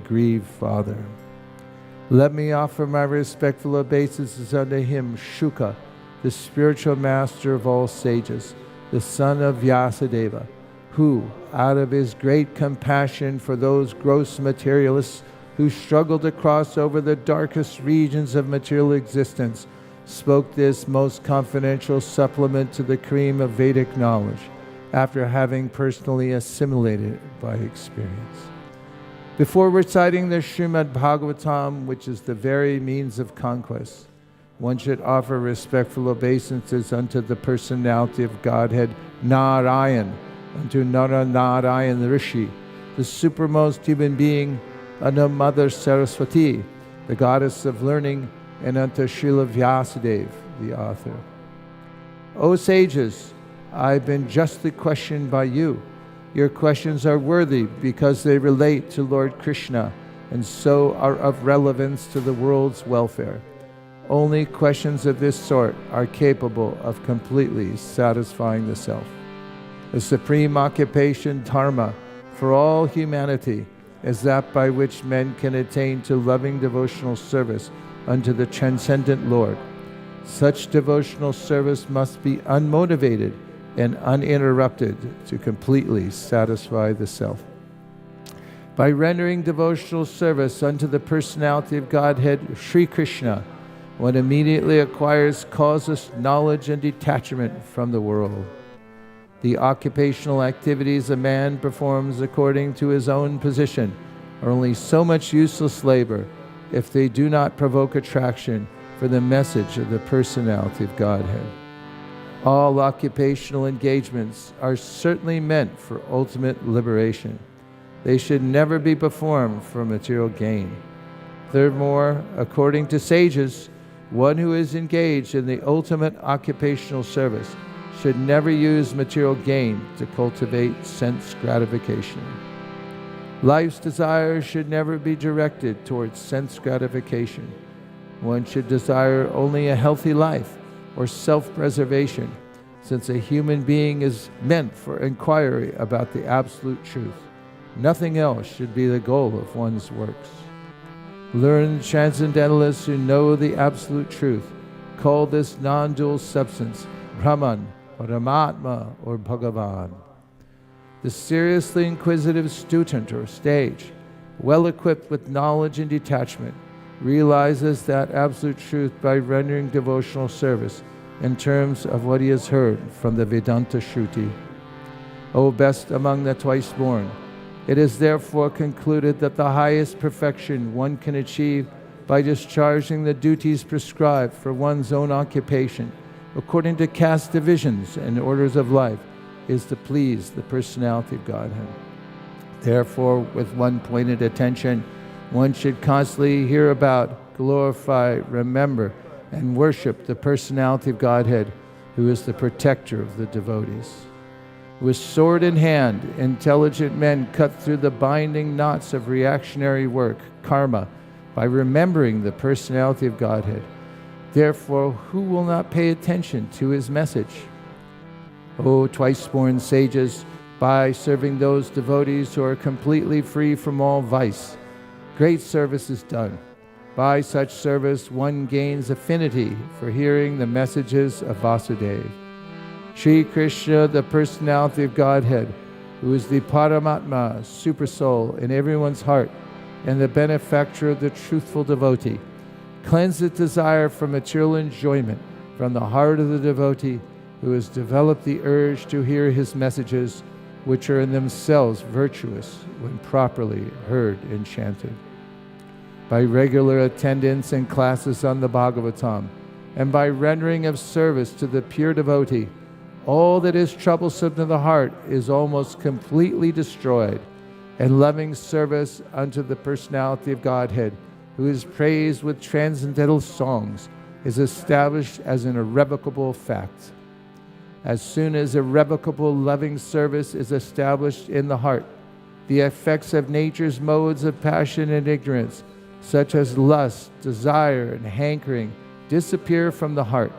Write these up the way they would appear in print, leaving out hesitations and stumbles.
grieved father. Let me offer my respectful obeisances unto him, Shuka, the spiritual master of all sages, the son of Vyasadeva, who, out of his great compassion for those gross materialists who struggle to cross over the darkest regions of material existence, spoke this most confidential supplement to the cream of Vedic knowledge, after having personally assimilated it by experience. Before reciting the Srimad Bhagavatam, which is the very means of conquest, one should offer respectful obeisances unto the personality of Godhead Narayan, unto Narayan Rishi, the supermost human being, unto Mother Saraswati, the goddess of learning, and unto Srila Vyasadeva, the author. O sages, I've been justly questioned by you. Your questions are worthy because they relate to Lord Krishna and so are of relevance to the world's welfare. Only questions of this sort are capable of completely satisfying the self. The supreme occupation, dharma, for all humanity is that by which men can attain to loving devotional service unto the transcendent Lord. Such devotional service must be unmotivated and uninterrupted to completely satisfy the self. By rendering devotional service unto the personality of Godhead, Sri Krishna, one immediately acquires causeless knowledge and detachment from the world. The occupational activities a man performs according to his own position are only so much useless labor if they do not provoke attraction for the message of the personality of Godhead. All occupational engagements are certainly meant for ultimate liberation. They should never be performed for material gain. Furthermore, according to sages, one who is engaged in the ultimate occupational service should never use material gain to cultivate sense gratification. Life's desires should never be directed towards sense gratification. One should desire only a healthy life or self-preservation, since a human being is meant for inquiry about the absolute truth. Nothing else should be the goal of one's works. Learned transcendentalists who know the absolute truth call this non-dual substance Brahman, Paramatma, or Bhagavan. The seriously inquisitive student or sage, well equipped with knowledge and detachment, realizes that absolute truth by rendering devotional service in terms of what he has heard from the Vedanta Shruti. O best among the twice born, it is therefore concluded that the highest perfection one can achieve by discharging the duties prescribed for one's own occupation, according to caste divisions and orders of life, is to please the personality of Godhead. Therefore, with one pointed attention, one should constantly hear about, glorify, remember, and worship the personality of Godhead, who is the protector of the devotees. With sword in hand, intelligent men cut through the binding knots of reactionary work, karma, by remembering the personality of Godhead. Therefore, who will not pay attention to his message? O twice-born sages, by serving those devotees who are completely free from all vice, great service is done. By such service, one gains affinity for hearing the messages of Vasudeva. Sri Krishna, the personality of Godhead, who is the Paramatma, supersoul in everyone's heart, and the benefactor of the truthful devotee, cleanses desire for material enjoyment from the heart of the devotee, who has developed the urge to hear his messages, which are in themselves virtuous when properly heard and chanted. By regular attendance in classes on the Bhagavatam, and by rendering of service to the pure devotee, all that is troublesome to the heart is almost completely destroyed, and loving service unto the personality of Godhead, who is praised with transcendental songs, is established as an irrevocable fact. As soon as irrevocable loving service is established in the heart, the effects of nature's modes of passion and ignorance, such as lust, desire, and hankering, disappear from the heart.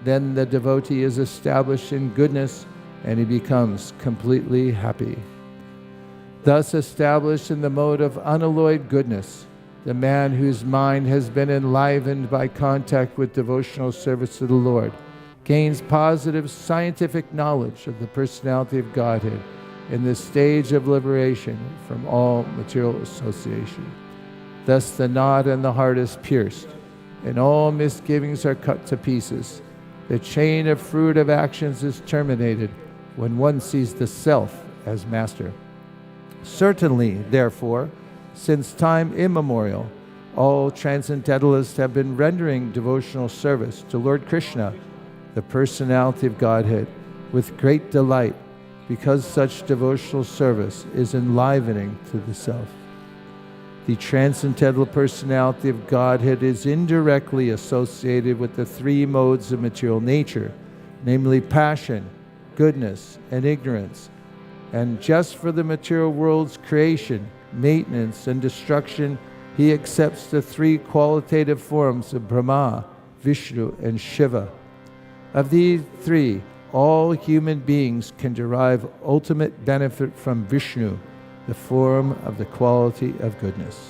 Then the devotee is established in goodness and he becomes completely happy. thus established in the mode of unalloyed goodness. The man whose mind has been enlivened by contact with devotional service to the Lord gains positive scientific knowledge of the personality of Godhead in the stage of liberation from all material association. Thus the knot in the heart is pierced, and all misgivings are cut to pieces. The chain of fruit of actions is terminated when one sees the self as master. Certainly, therefore, since time immemorial, all transcendentalists have been rendering devotional service to Lord Krishna, the personality of Godhead, with great delight, because such devotional service is enlivening to the self. The transcendental personality of Godhead is indirectly associated with the three modes of material nature, namely passion, goodness, and ignorance. And just for the material world's creation, maintenance, and destruction, he accepts the three qualitative forms of Brahma, Vishnu, and Shiva. Of these three, all human beings can derive ultimate benefit from Vishnu, the form of the quality of goodness.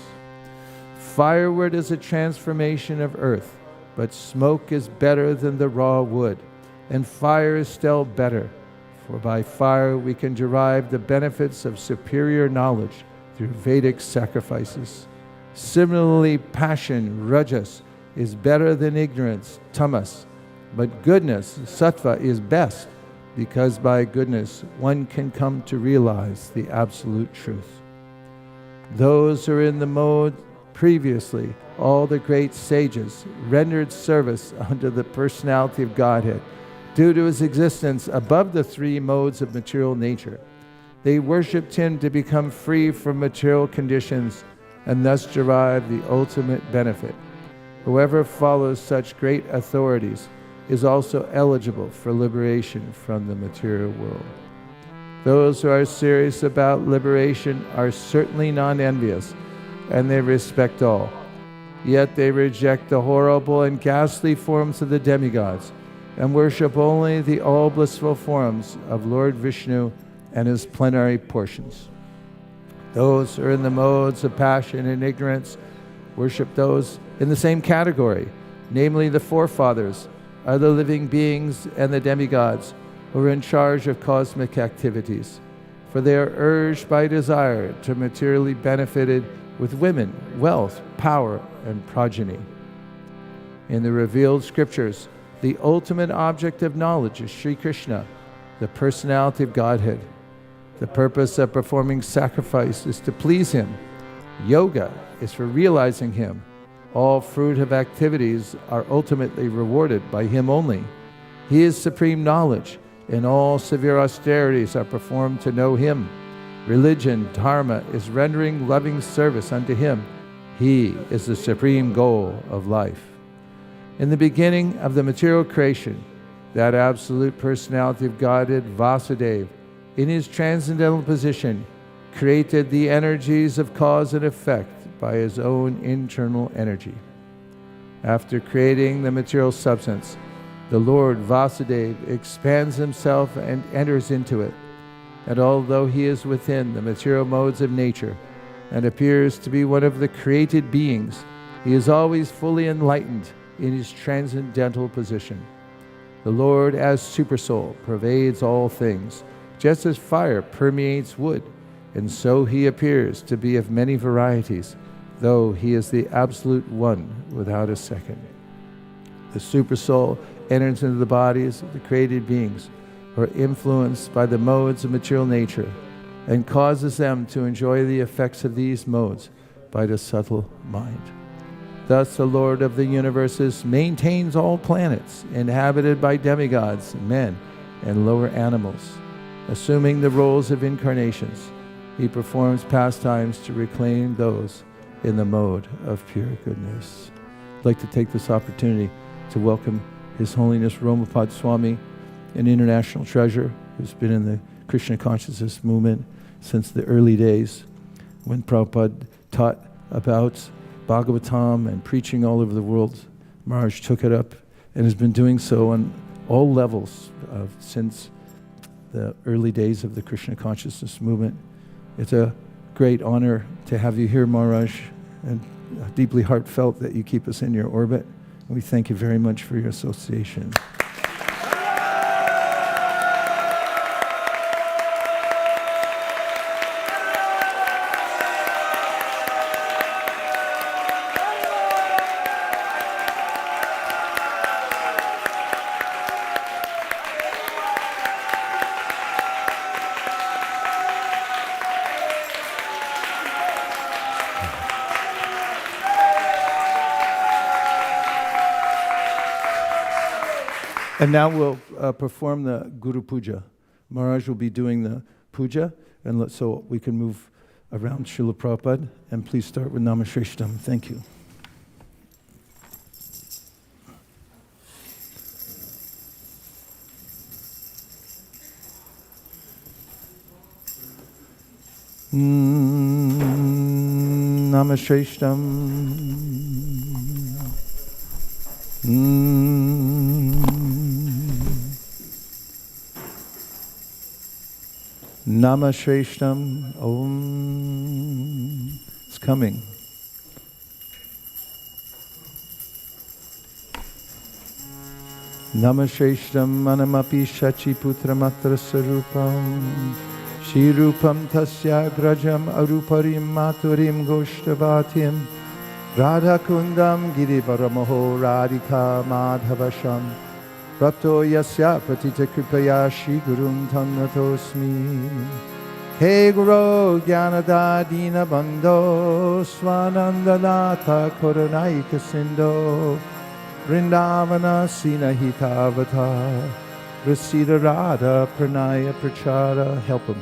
Firewood is a transformation of earth, but smoke is better than the raw wood, and fire is still better, for by fire we can derive the benefits of superior knowledge through Vedic sacrifices. Similarly, passion, rajas, is better than ignorance, tamas, but goodness, sattva, is best, because by goodness one can come to realize the absolute truth. Those who are in the mode previously, all the great sages, rendered service unto the personality of Godhead due to his existence above the three modes of material nature. They worshipped him to become free from material conditions and thus derive the ultimate benefit. Whoever follows such great authorities is also eligible for liberation from the material world. Those who are serious about liberation are certainly non-envious, and they respect all. Yet they reject the horrible and ghastly forms of the demigods and worship only the all-blissful forms of Lord Vishnu and his plenary portions. Those who are in the modes of passion and ignorance worship those in the same category, namely the forefathers, other living beings, and the demigods who are in charge of cosmic activities, for they are urged by desire to materially benefited with women, wealth, power, and progeny. In the revealed scriptures, the ultimate object of knowledge is Sri Krishna, the personality of Godhead. The purpose of performing sacrifice is to please him. Yoga is for realizing him. All fruit of activities are ultimately rewarded by him only. He is supreme knowledge, and all severe austerities are performed to know him. Religion, dharma, is rendering loving service unto him. He is the supreme goal of life. In the beginning of the material creation, that absolute personality of Godhead, Vasudeva, in his transcendental position, created the energies of cause and effect by his own internal energy. After creating the material substance, the Lord Vasudeva expands himself and enters into it. And although he is within the material modes of nature and appears to be one of the created beings, he is always fully enlightened in his transcendental position. The Lord as Supersoul pervades all things, just as fire permeates wood, and so he appears to be of many varieties, though he is the absolute one without a second. The Supersoul enters into the bodies of the created beings who are influenced by the modes of material nature and causes them to enjoy the effects of these modes by the subtle mind. Thus the Lord of the universes maintains all planets inhabited by demigods, men, and lower animals. Assuming the roles of incarnations, he performs pastimes to reclaim those in the mode of pure goodness. I'd like to take this opportunity to welcome His Holiness Romapad Swami, an international treasure who's been in the Krishna consciousness movement since the early days when Prabhupada taught about Bhagavatam and preaching all over the world. Maharaj took it up and has been doing so on all levels since the early days of the Krishna consciousness movement. It's a great honor to have you here, Maharaj, and deeply heartfelt that you keep us in your orbit. And we thank you very much for your association. And now we'll perform the Guru Puja. Maharaj will be doing the puja, and so we can move around Srila Prabhupada. And please start with Namashrishtam. Thank you. Namashrishtam. Namashrishtam. Om. It's coming. Namashrishtam manamapi shachi putramatra sarupam shirupam tasya grajam aruparim maturim goshtavatim radhakundam girivaramaho radhika madhavasham Rapto yasya pratita kripaya shri gurum tannatosmi. He guru jnanada dina bandho swanandanatha koranayika sindho Vrindavana sinahitavata Rasida radha pranaya prachara. Help him.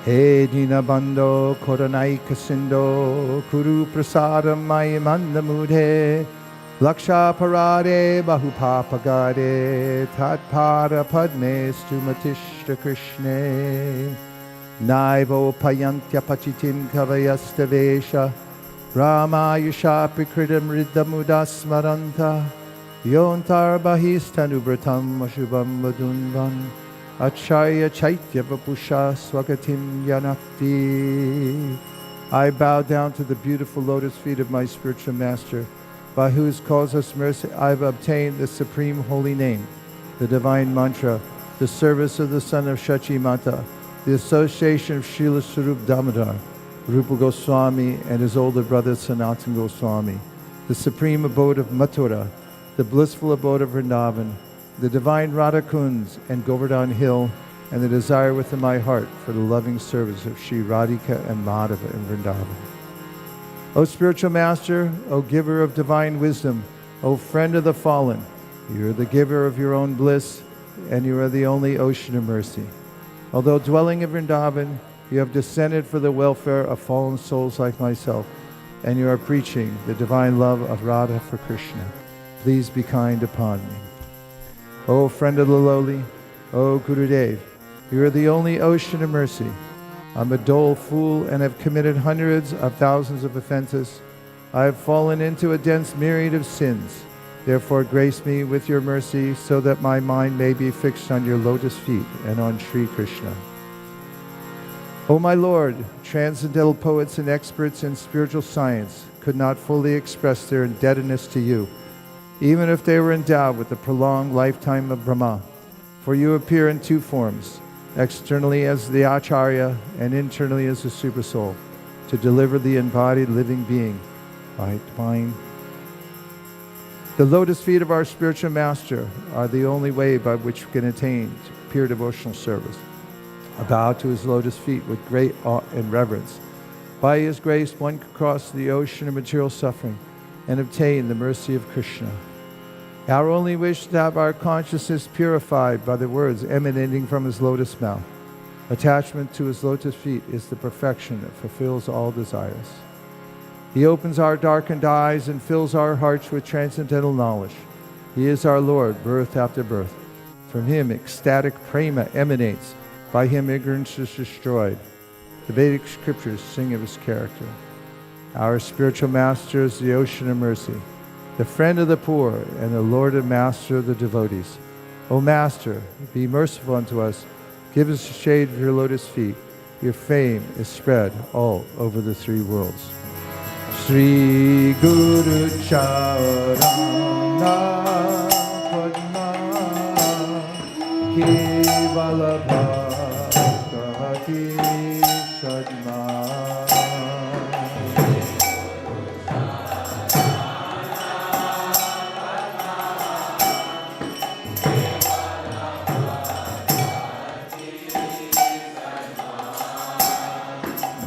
He dina bandho koranayika sindho Kuru prasadam mayamanda mudhe Laksha parade bahupapagade tatpada padme stumatishta krishne Naivo payantya pachitim kavayastavesha Ramayusha prikritam riddhamudasmaranta Yontar bahistanubratam ashubam vadunvan Acharya chaitya vapusha swagatim yanakti. I bow down to the beautiful lotus feet of my spiritual master, by whose causeless mercy I have obtained the supreme holy name, the divine mantra, the service of the son of Shachi Mata, the association of Srila Sarup Damodar, Rupa Goswami and his older brother Sanatana Goswami, the supreme abode of Mathura, the blissful abode of Vrindavan, the divine Radha Kunds and Govardhan Hill, and the desire within my heart for the loving service of Sri Radhika and Madhava in Vrindavan. O spiritual master, O giver of divine wisdom, O friend of the fallen, you are the giver of your own bliss, and you are the only ocean of mercy. Although dwelling in Vrindavan, you have descended for the welfare of fallen souls like myself, and you are preaching the divine love of Radha for Krishna. Please be kind upon me. O friend of the lowly, O Gurudev, you are the only ocean of mercy. I'm a dull fool and have committed hundreds of thousands of offenses. I have fallen into a dense myriad of sins. Therefore grace me with your mercy so that my mind may be fixed on your lotus feet and on Sri Krishna. O my Lord, transcendental poets and experts in spiritual science could not fully express their indebtedness to you, even if they were endowed with the prolonged lifetime of Brahma. For you appear in two forms, externally as the Acharya and internally as the Supersoul, to deliver the embodied living being by divine. The lotus feet of our spiritual master are the only way by which we can attain pure devotional service. I bow to his lotus feet with great awe and reverence. By his grace, one can cross the ocean of material suffering and obtain the mercy of Krishna. Our only wish is to have our consciousness purified by the words emanating from his lotus mouth. Attachment to his lotus feet is the perfection that fulfills all desires. He opens our darkened eyes and fills our hearts with transcendental knowledge. He is our Lord, birth after birth. From him ecstatic prema emanates. By him ignorance is destroyed. The Vedic scriptures sing of his character. Our spiritual master is the ocean of mercy, the friend of the poor, and the Lord and master of the devotees. O Master, be merciful unto us. Give us the shade of your lotus feet, Your fame is spread all over the three worlds. Sri Guru Charana Padma Kevala Bhakti Sadma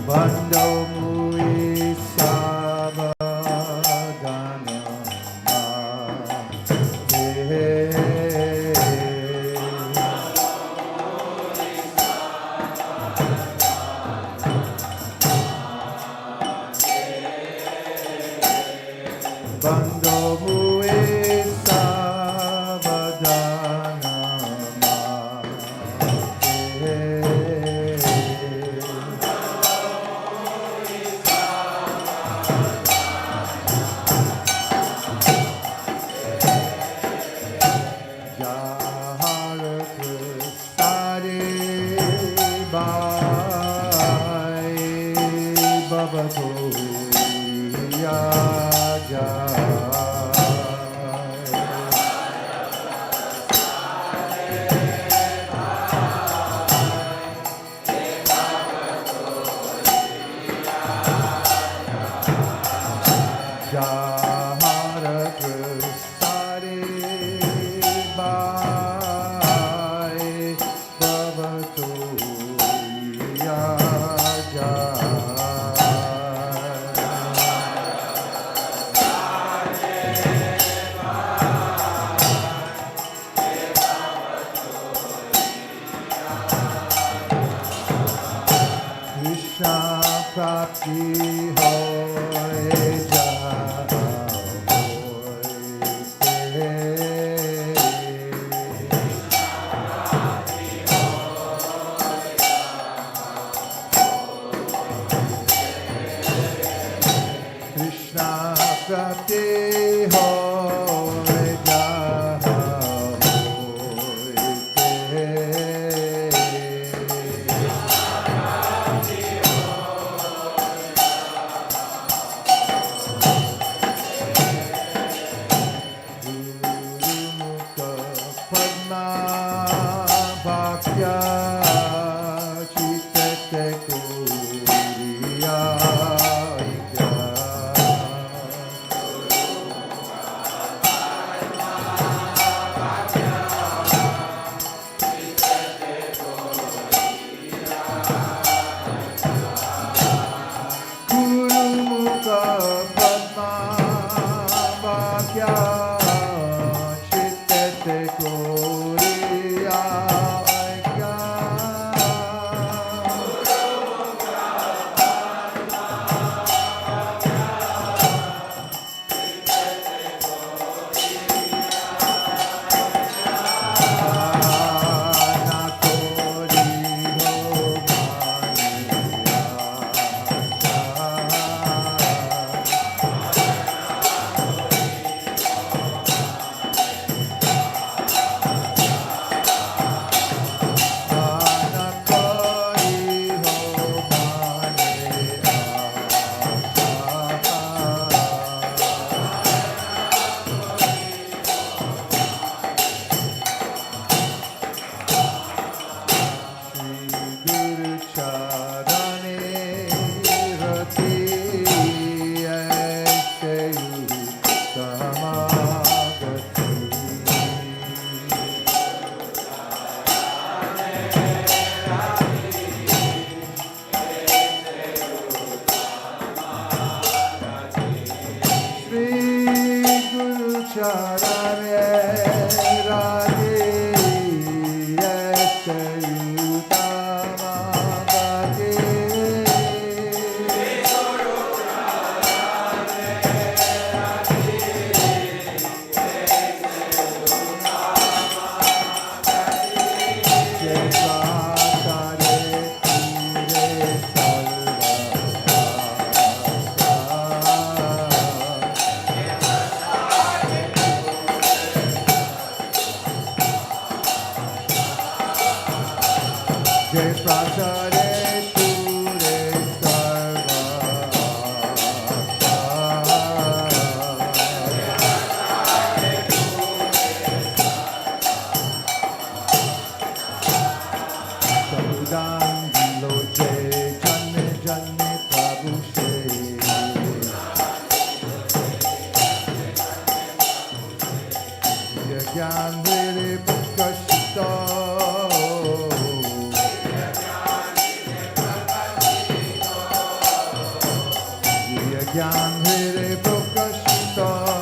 Bando Mui Sabadana Bando Mui Sabadana Vidyam Hire Prakashita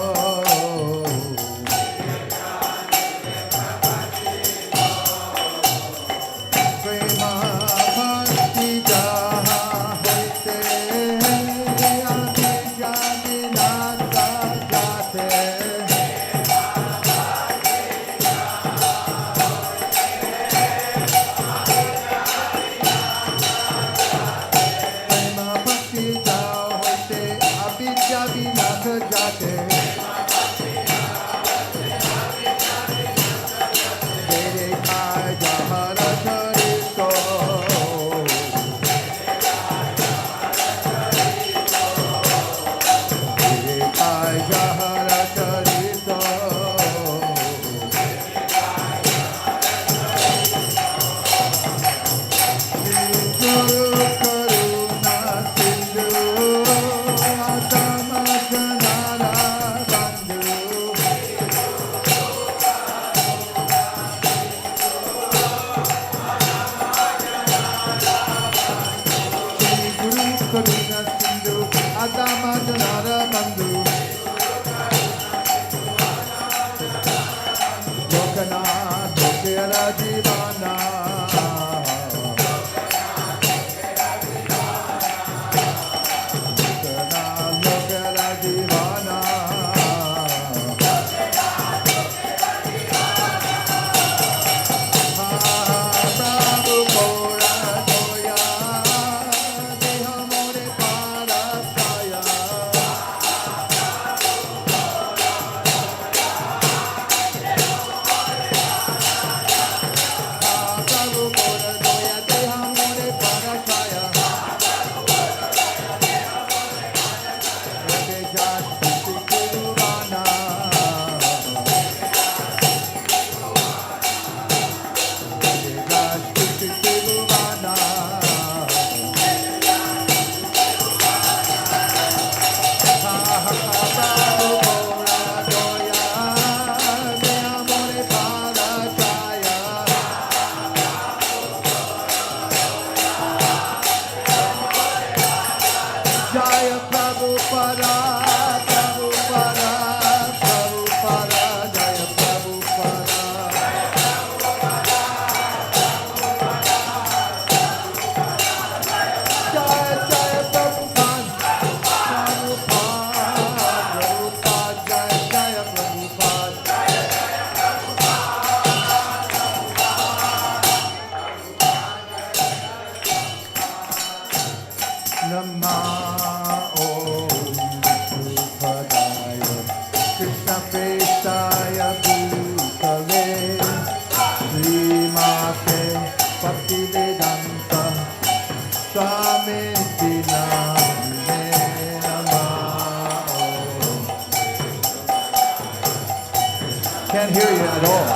Can't hear you at all.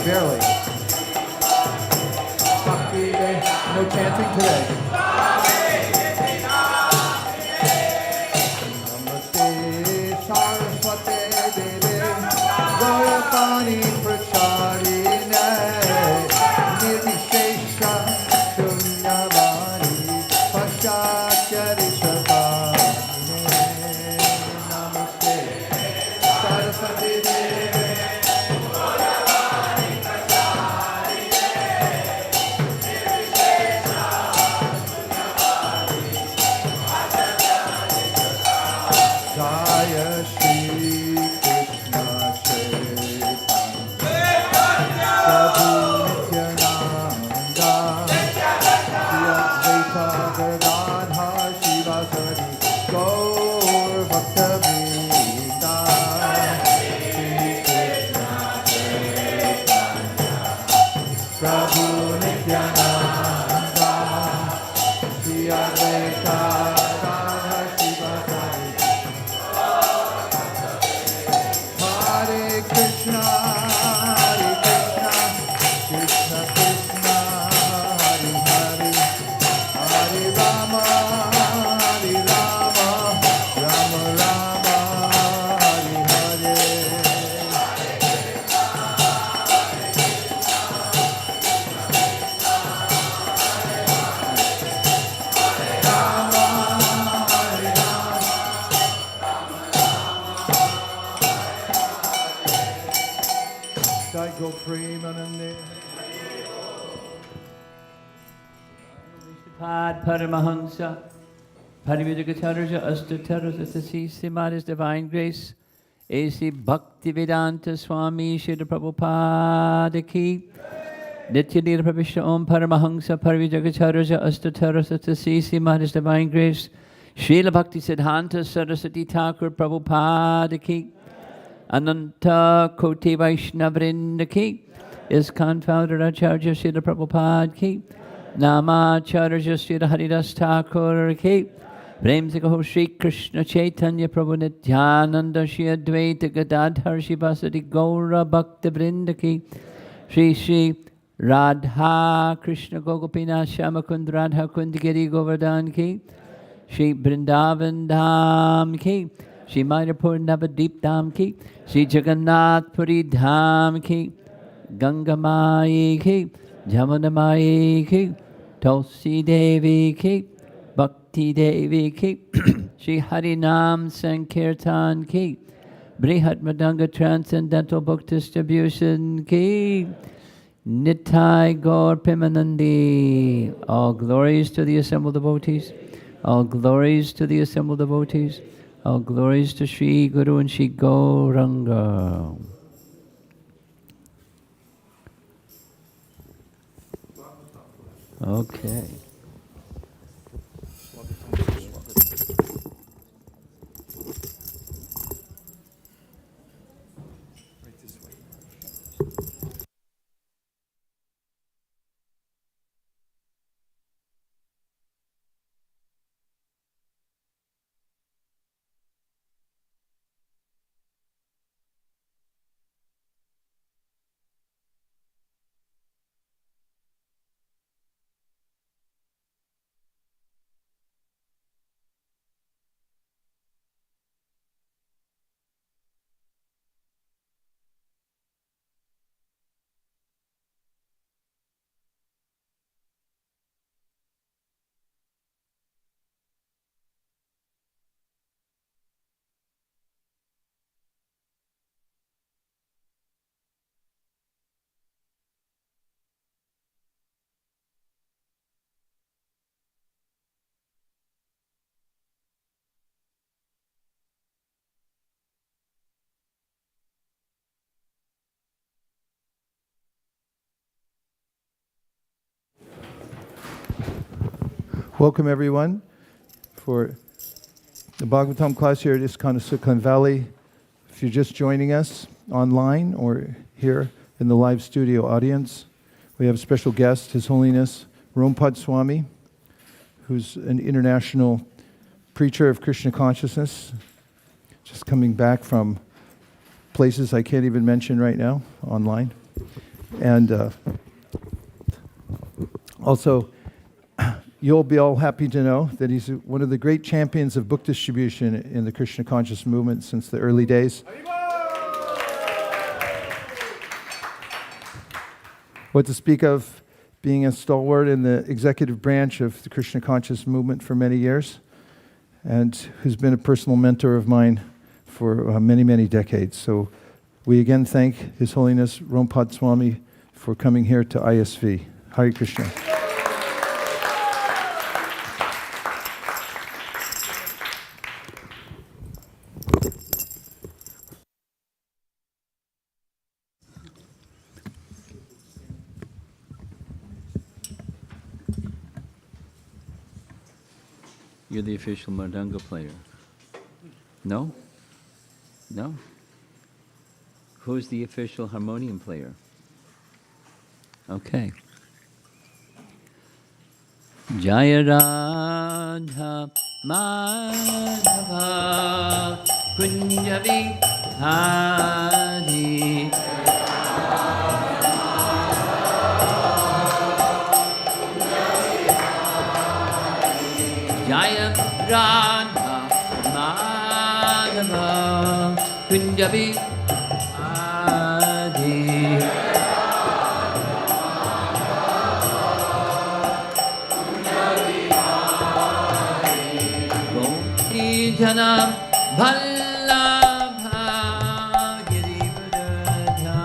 Barely. No chanting today. Go Premanande. Pad Paramahansa Parividagacharya Astatarasatasi Simaris Divine Grace A.C. Bhaktivedanta Swami Srila Prabhupada Ki Nityalila Prabhishta Om Paramahansa Parividagacharya Astatarasatasi Simaris Divine Grace Srila Bhakti Siddhanta Saraswati Thakur Prabhupada Ki Ananta Koti Vaishnavrinda Ki ISKCON Founder Acharya Srila Prabhupada Ki Namacharya Srila Haridas Thakur Ki Prem se kaho Shri Krishna Chaitanya Prabhu Nityananda Shri Advaita Gadadhar Shivasati Gaura Bhakta Vrinda Ki Shri Shri Radha Krishna Gogopina Shamakund Radha Kundagiri Govardhan Ki Shri Vrindavan Dham Ki Shri Mayapur Navadip Dham Ki Shri Jagannath Puri Dham Ki Ganga Mai Ki Jamuna Mai Ki Tulsi Devi Ki Bhakti Devi Ki Shri Harinam Sankirtan Ki Brihat Madanga Transcendental Book Distribution Ki Nitai Gaur Pimanandi. All glories to the assembled devotees. All glories to the assembled devotees. All glories to Shri Guru and Shri Gauranga. Okay. Welcome everyone for the Bhagavatam class here at ISKCON Silicon Valley. If you're just joining us online or here in the live studio audience, we have a special guest, His Holiness Rompad Swami, who's an international preacher of Krishna consciousness, just coming back from places I can't even mention right now online. And also, you'll be all happy to know that he's one of the great champions of book distribution in the Krishna conscious movement since the early days. What to speak of being a stalwart in the executive branch of the Krishna conscious movement for many years, and who's been a personal mentor of mine for many, many decades. So we again thank His Holiness Rompad Swami for coming here to ISV. Hare Krishna. You're the official Mardanga player. No? No? Who's the official harmonium player? Okay. Jaya Radha Madhava Kunjavi Hari Jaya Radha Madhava Kunjavi Adi Gopti Jana Vallabha Girivardhari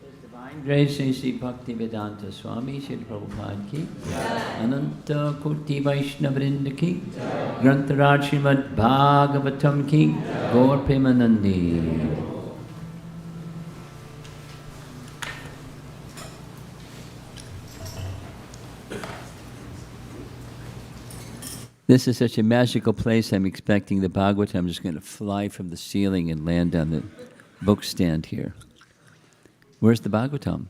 His Divine Grace, Sri Bhakti Vedanta Swami, Srila Prabhupada ki, Ananta Kurti Vaishnavrinda ki, Grantaraj Srimad Bhagavatam ki, Gaur Premanandi. This is such a magical place. I'm expecting the Bhagavatam is going to fly from the ceiling and land on the book stand here. Where's the Bhagavatam?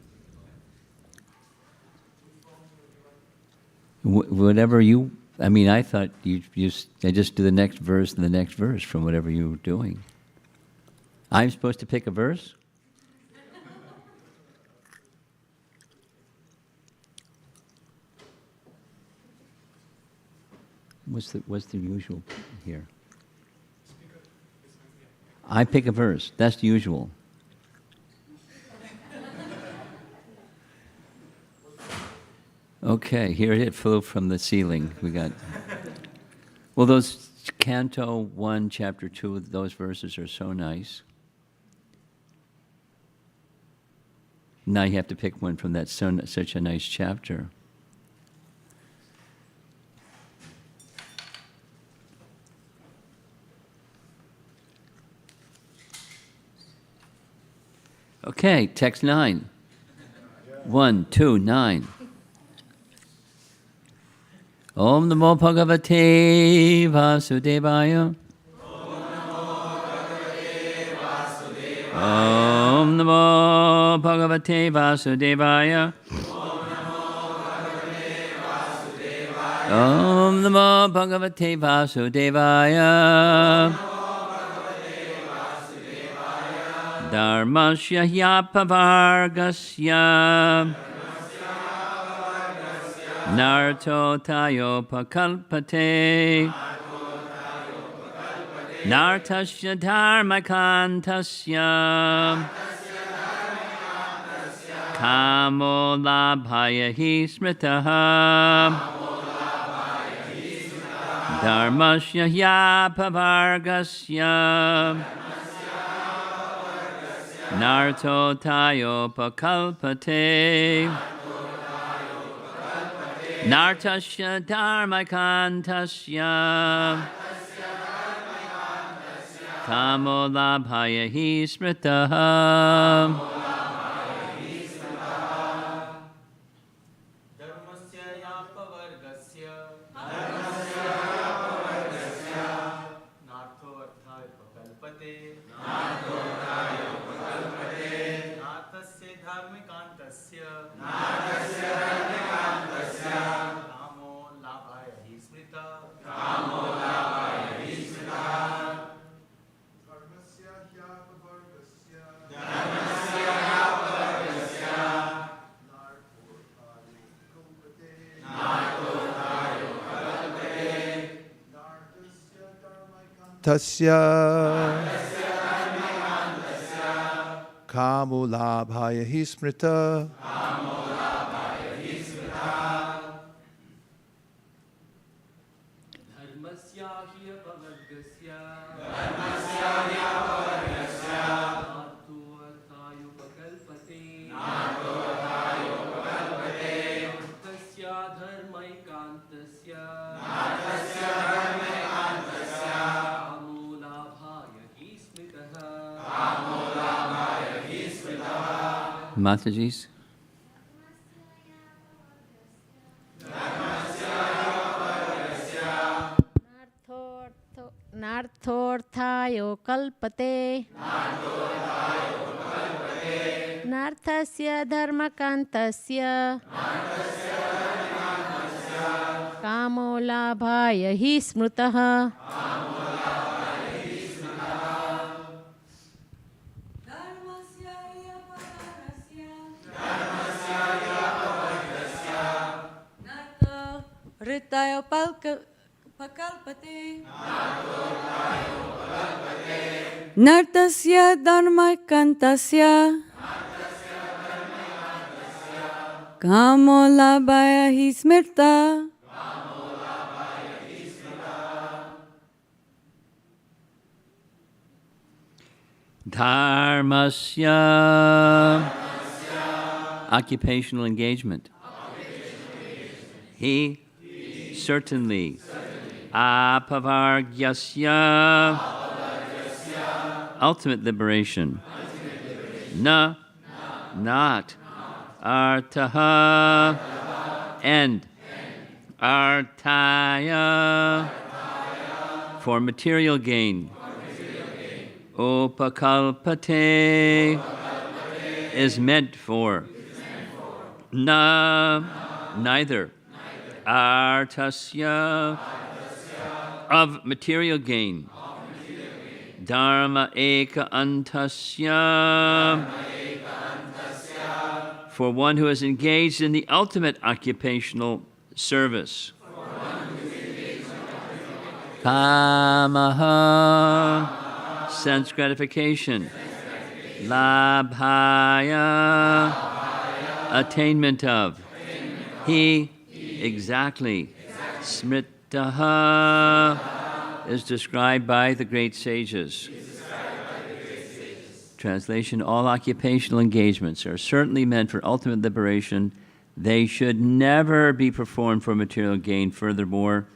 Whatever you, I mean, I thought I just do the next verse and the next verse from whatever you were doing. I'm supposed to pick a verse? What's the usual here? I pick a verse. That's the usual. Okay, here it flew from the ceiling. We got. Well, those Canto 1, Chapter 2, those verses are so nice. Now you have to pick one from that such a nice chapter. Okay, text 9. 1, 2, 9. Om Namo Bhagavate Vasudevaya. Om Namo Bhagavate Vasudevaya. Om Namo Bhagavate Vasudevaya. Dharmasya hyapavargasya narto tayopakalpate nartasya dharmakantasya Kamo labhaya hi smritaha. Dharmasya hyapavargasya. Narto tayopakalpate. Nartasya dharmakantasya. Kamo labhaya hi smritaha. Tasya Kamulabhaya hi smrita. Matajis. नार्थोऽर्थायो कल्पते नार्थस्य धर्मकान्तस्य कामो लाभाय हि स्मृतः नर्तस्य धर्मकान्तस्य कामो लाभाय हि स्मृता Dharmasya. Occupational engagement. He certainly. Apavargyasya. Ultimate liberation. Na. Not. Artaha. End. Artaya. For material gain. Upakalpate is meant for. Na. Neither. Artasya. Of material gain. Dharma eka antasya. For one who is engaged in the ultimate occupational service. Kamaha. Sense gratification. Labhaya. Attainment of. He. Exactly. Smritaha is described by the great sages. Translation: all occupational engagements are certainly meant for ultimate liberation. They should never be performed for material gain. Furthermore,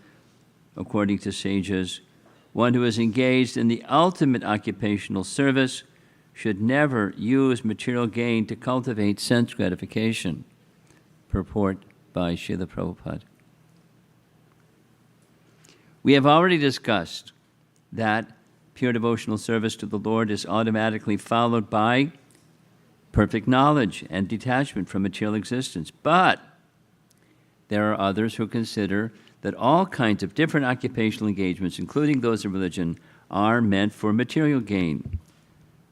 according to sages, one who is engaged in the ultimate occupational service should never use material gain to cultivate sense gratification. Purport by Srila Prabhupada. We have already discussed that pure devotional service to the Lord is automatically followed by perfect knowledge and detachment from material existence. But there are others who consider that all kinds of different occupational engagements, including those of religion, are meant for material gain.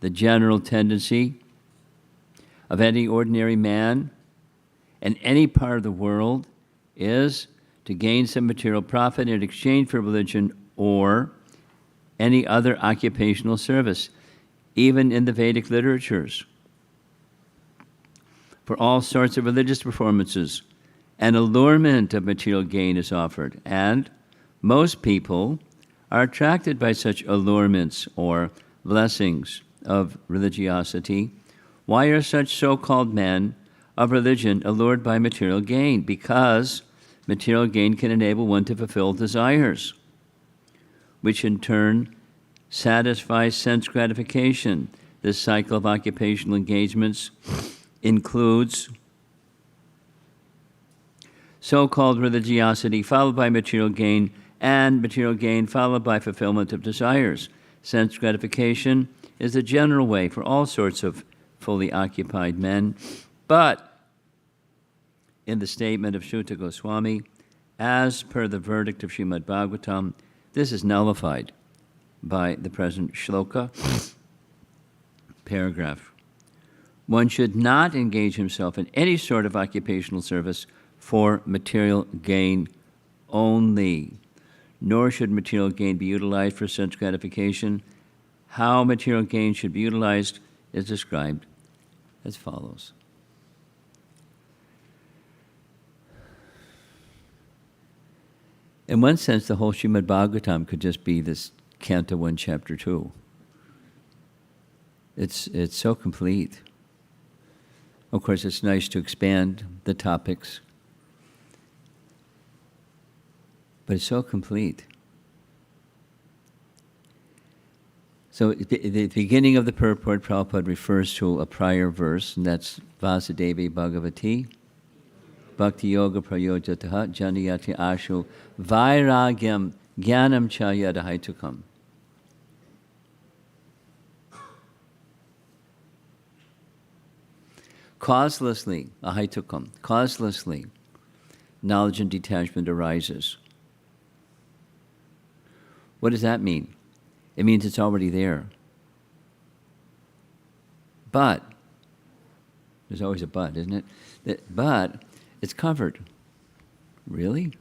The general tendency of any ordinary man in any part of the world is to gain some material profit in exchange for religion or any other occupational service, even in the Vedic literatures. for all sorts of religious performances. An allurement of material gain is offered, and most people are attracted by such allurements or blessings of religiosity. Why are such so-called men of religion allured by material gain? Because material gain can enable one to fulfill desires, which in turn satisfies sense gratification. This cycle of occupational engagements includes so-called religiosity followed by material gain, and material gain followed by fulfillment of desires. Sense gratification is the general way for all sorts of fully occupied men, but in the statement of Shuta Goswami, as per the verdict of Srimad Bhagavatam, this is nullified by the present shloka paragraph. One should not engage himself in any sort of occupational service for material gain only, nor should material gain be utilized for sense gratification. How material gain should be utilized is described as follows. In one sense, the whole Srimad Bhagavatam could just be this Canto 1, Chapter 2. It's so complete. Of course, it's nice to expand the topics, but it's so complete. So at the beginning of the purport, Prabhupada refers to a prior verse, and that's Vasudevi Bhagavati, Bhakti Yoga Prayojataha Janiyati Ashu Vairagyam Jnanam Cha Yadahaitukam. Causelessly, ahaitukam, causelessly, knowledge and detachment arises. What does that mean? It means it's already there. But, there's always a but, isn't it? But, it's covered. Really?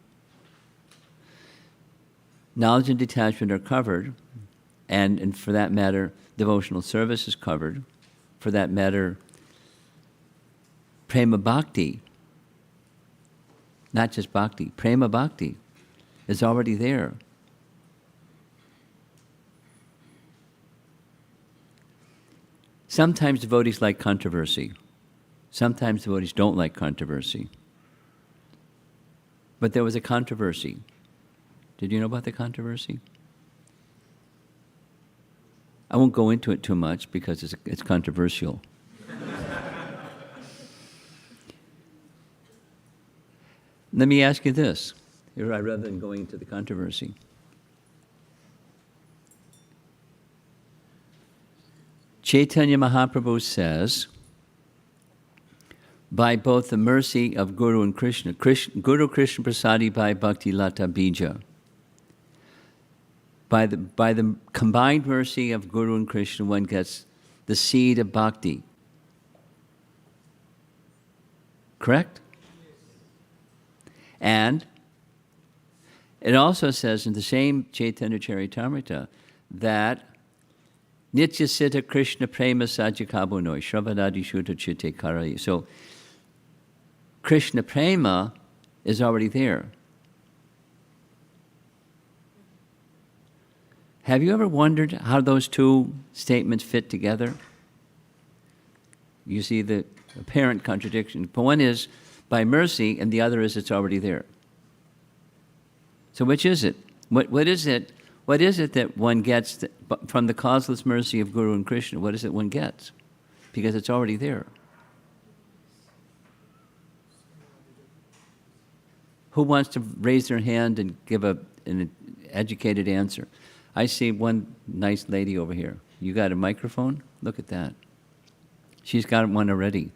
Knowledge and detachment are covered, and for that matter, devotional service is covered. For that matter, prema bhakti, not just bhakti, prema bhakti is already there. Sometimes devotees like controversy. Sometimes devotees don't like controversy. But there was a controversy. Did you know about the controversy? I won't go into it too much because it's controversial. Let me ask you this, rather than going into the controversy. Chaitanya Mahaprabhu says, by both the mercy of Guru and Krishna, Guru Krishna Prasadi by Bhakti Lata Bija, by the combined mercy of Guru and Krishna, one gets the seed of bhakti. Correct? And it also says in the same Chaitanya Charitamrita that Nitya Siddha Krishna Prema Sajjakabunoi Shravadadi Shuddha Chitte Karai. So Krishna Prema is already there. Have you ever wondered how those two statements fit together? You see the apparent contradiction. One is by mercy, and the other is it's already there. So which is it? What is it? What is it that one gets from the causeless mercy of Guru and Krishna? What is it one gets? Because it's already there. Who wants to raise their hand and give an educated answer? I see one nice lady over here. You got a microphone? Look at that. She's got one already.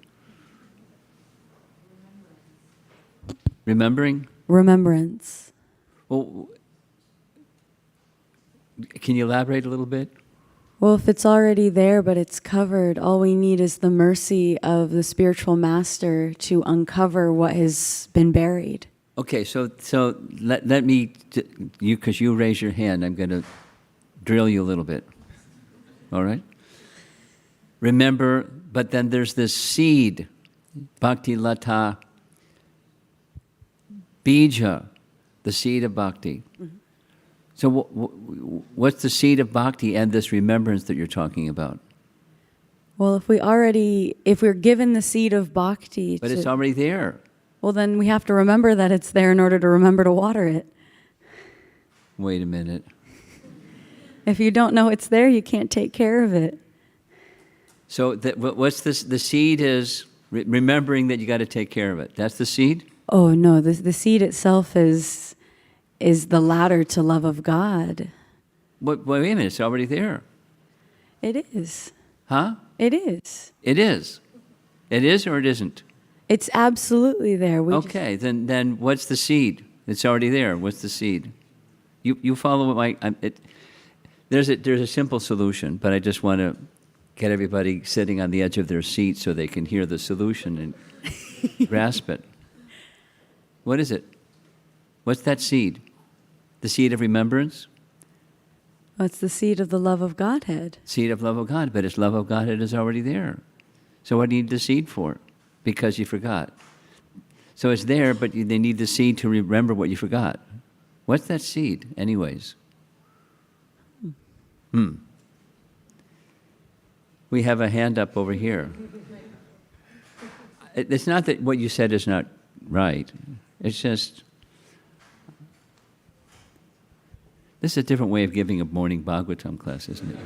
Remembering? Remembrance. Well, can you elaborate a little bit? Well, if it's already there, but it's covered, all we need is the mercy of the spiritual master to uncover what has been buried. Okay, so let me, because you raise your hand, I'm going to drill you a little bit. All right? Remember, but then there's this seed Bhakti Lata Bija, the seed of bhakti. So what's the seed of bhakti and this remembrance that you're talking about? Well, if we're given the seed of bhakti, But it's already there. well, then we have to remember that it's there in order to remember to water it. Wait a minute. If you don't know it's there, you can't take care of it. So what's this? The seed is remembering that you got to take care of it. That's the seed? Oh no, the seed itself is the ladder to love of God. Wait a minute, it's already there. It is. Huh? It is. It is. It is or it isn't? It's absolutely there. Okay, then what's the seed? It's already there. What's the seed? You follow what there's a simple solution, but I just want to get everybody sitting on the edge of their seat so they can hear the solution and grasp it. What is it? What's that seed? The seed of remembrance? Well, it's the seed of the love of Godhead. Seed of love of God, but its love of Godhead is already there. So what do you need the seed for? Because you forgot. So it's there, but they need the seed to remember what you forgot. What's that seed, anyways? We have a hand up over here. It's not that what you said is not right. It's just, this is a different way of giving a morning Bhagavatam class, isn't it?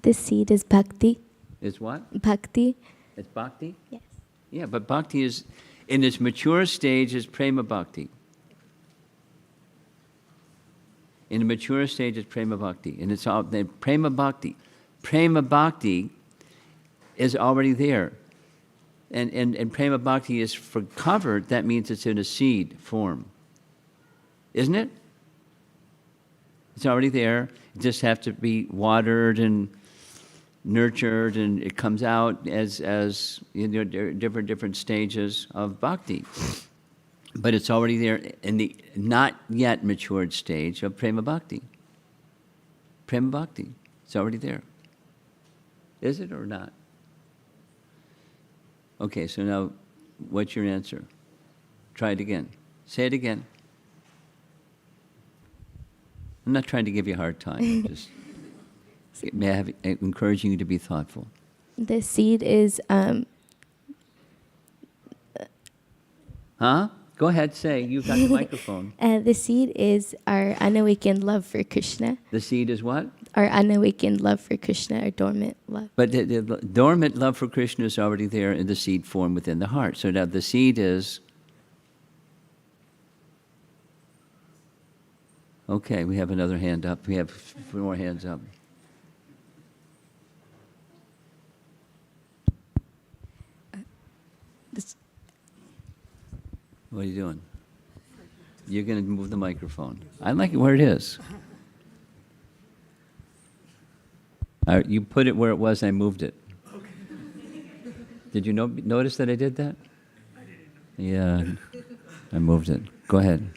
This seed is bhakti. It's what? Bhakti. It's bhakti? Yes. Yeah, but bhakti is, in its mature stage, is prema bhakti. In the mature stage, it's prema bhakti. And it's all, prema bhakti. Prema bhakti is already there. And prema bhakti is for covered, that means it's in a seed form. Isn't it? It's already there. It just have to be watered and nurtured, and it comes out as different stages of bhakti. But it's already there in the not yet matured stage of prema bhakti. Prema bhakti, it's already there. Is it or not? Okay, so now what's your answer? Try it again. Say it again. I'm not trying to give you a hard time. Just encouraging you to be thoughtful. The seed is Huh? Go ahead, say. You've got the microphone. the seed is our unawakened love for Krishna. The seed is what? Our unawakened love for Krishna, our dormant love. But the dormant love for Krishna is already there in the seed form within the heart. So now the seed is... Okay, we have another hand up. We have 4 more hands up. What are you doing? You're going to move the microphone. I like it where it is. You put it where it was, I moved it. Okay. Did you notice that I did that? I didn't. Yeah, I moved it. Go ahead.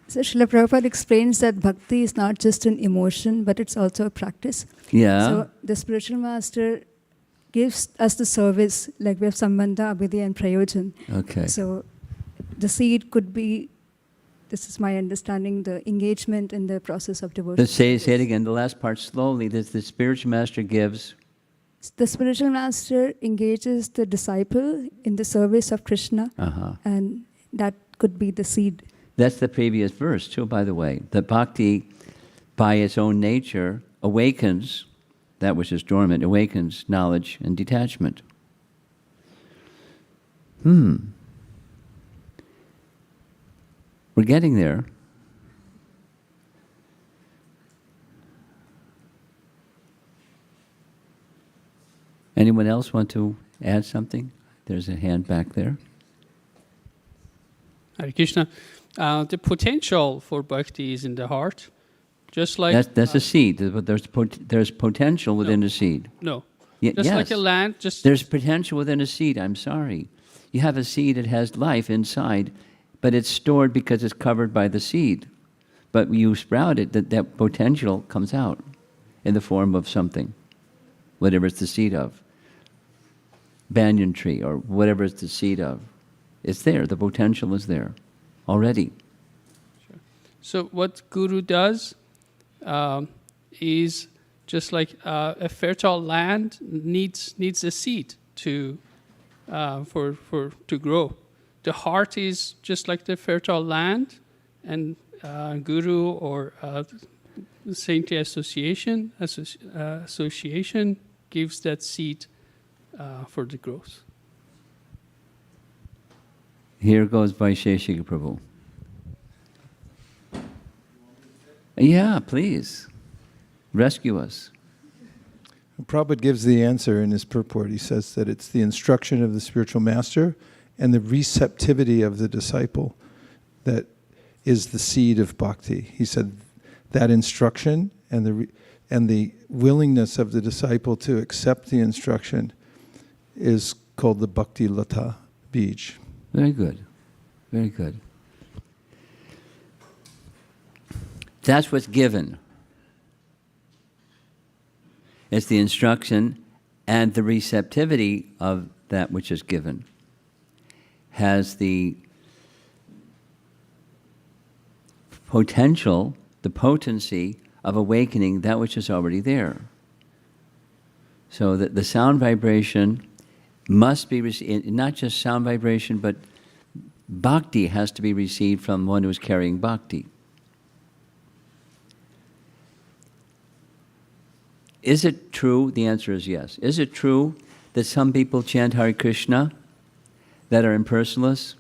So Srila Prabhupada explains that bhakti is not just an emotion, but it's also a practice. Yeah. So the spiritual master gives us the service, like we have Sambandha, Abhidya, and Prayojan. Okay. So the seed could be, this is my understanding, the engagement in the process of devotion. Let's say it again, the last part slowly. The spiritual master gives... The spiritual master engages the disciple in the service of Krishna, and that could be the seed. That's the previous verse, too, by the way. The bhakti, by its own nature, awakens that which is dormant, awakens knowledge and detachment. We're getting there. Anyone else want to add something? There's a hand back there. Hare Krishna. The potential for bhakti is in the heart, just like... That's a seed, but there's potential within a seed. No. Just yes. Like a land, There's potential within a seed, I'm sorry. You have a seed that has life inside, but it's stored because it's covered by the seed. but you sprout it, that potential comes out in the form of something, whatever it's the seed of. Banyan tree or whatever it's the seed of. It's there. The potential is there already. Sure. So what Guru does is just like a fertile land needs a seed to grow. The heart is just like the fertile land, and Guru or saintly association gives that seed for the growth. Here goes Vaisheshika Prabhu. Yeah, please. Rescue us. Prabhupada gives the answer in his purport. He says that it's the instruction of the spiritual master and the receptivity of the disciple that is the seed of bhakti. He said that instruction and the willingness of the disciple to accept the instruction is called the bhakti lata bij. Very good. Very good. That's what's given. It's the instruction and the receptivity of that which is given. Has the potential, the potency of awakening that which is already there. So that the sound vibration must be received, not just sound vibration, but bhakti has to be received from one who is carrying bhakti. Is it true? The answer is yes. Is it true that some people chant Hare Krishna that are impersonalists?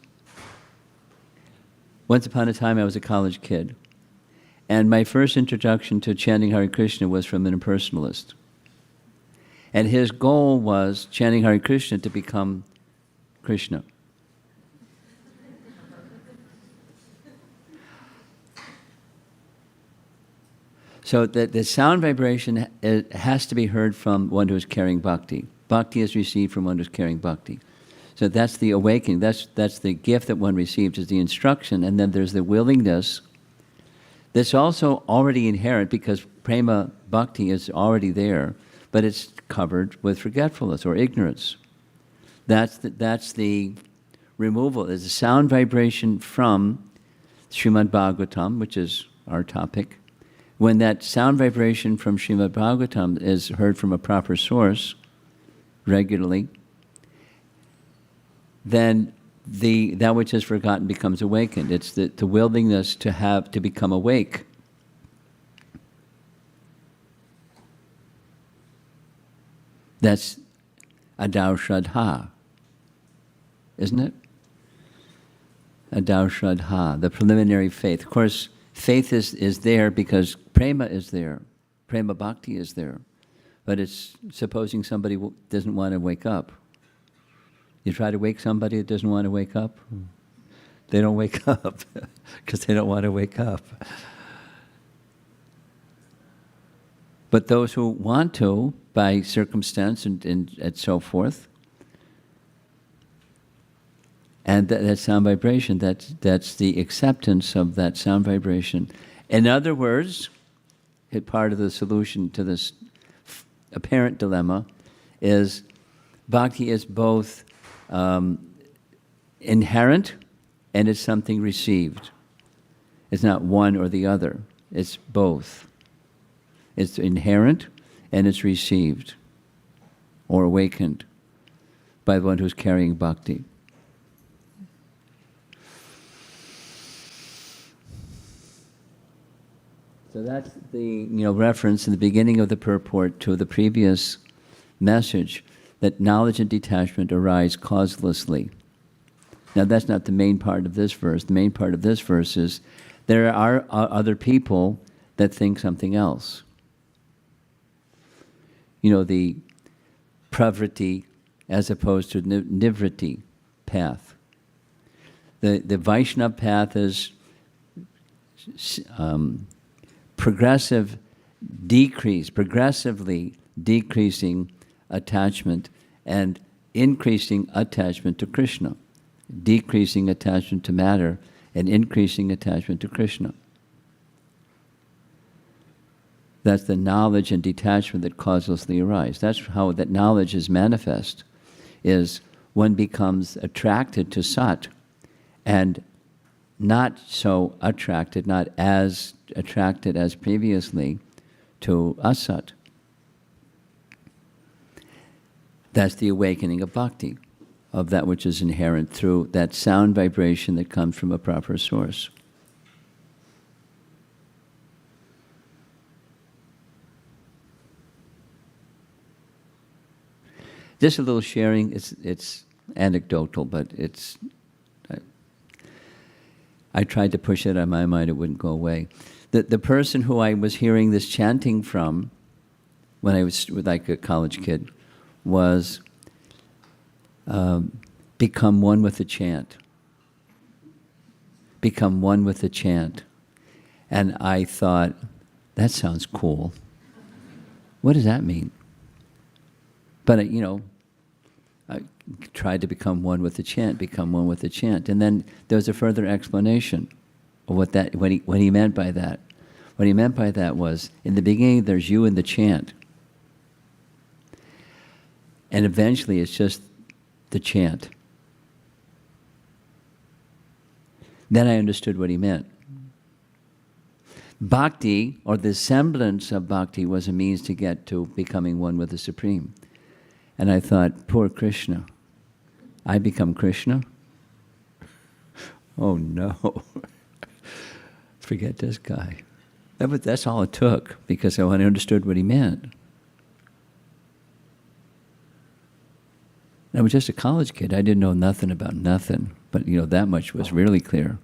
Once upon a time, I was a college kid, and my first introduction to chanting Hare Krishna was from an impersonalist. And his goal was chanting Hare Krishna to become Krishna. So the sound vibration has to be heard from one who is carrying bhakti. Bhakti is received from one who is carrying bhakti. So that's the awakening. That's the gift that one receives, is the instruction, and then there's the willingness. That's also already inherent because prema bhakti is already there, but it's covered with forgetfulness or ignorance. That's the removal. There's a sound vibration from Srimad Bhagavatam, which is our topic. When that sound vibration from Srimad Bhagavatam is heard from a proper source regularly, then that which is forgotten becomes awakened. It's the willingness to become awake. That's Adau Shraddha, isn't it? Adau Shraddha, the preliminary faith. Of course, faith is there because prema is there. Prema bhakti is there. But it's supposing somebody doesn't want to wake up. You try to wake somebody that doesn't want to wake up? They don't wake up because they don't want to wake up. But those who want to, by circumstance and so forth, and that sound vibration, that's the acceptance of that sound vibration. In other words, part of the solution to this apparent dilemma is bhakti is both inherent and it's something received. It's not one or the other. It's both. It's inherent and it's received or awakened by the one who's carrying bhakti. So that's the reference in the beginning of the purport to the previous message, that knowledge and detachment arise causelessly. Now that's not the main part of this verse. The main part of this verse is there are other people that think something else. The pravriti as opposed to nivriti path. The Vaishnava path is progressively decreasing attachment and increasing attachment to Krishna, decreasing attachment to matter and increasing attachment to Krishna. That's the knowledge and detachment that causelessly arise. That's how that knowledge is manifest, is one becomes attracted to Sat and not so attracted, not as attracted as previously to Asat. That's the awakening of bhakti, of that which is inherent through that sound vibration that comes from a proper source. Just a little sharing, it's anecdotal, but I tried to push it on my mind, it wouldn't go away. The person who I was hearing this chanting from when I was like a college kid was become one with the chant. Become one with the chant. And I thought, that sounds cool. What does that mean? But, I tried to become one with the chant, become one with the chant. And then there was a further explanation of what he meant by that. What he meant by that was, in the beginning, there's you and the chant. And eventually, it's just the chant. Then I understood what he meant. Bhakti, or the semblance of bhakti, was a means to get to becoming one with the Supreme. And I thought, poor Krishna. I become Krishna? Oh no. Forget this guy. That's all it took, because I understood what he meant. I was just a college kid. I didn't know nothing about nothing. But, that much was really clear.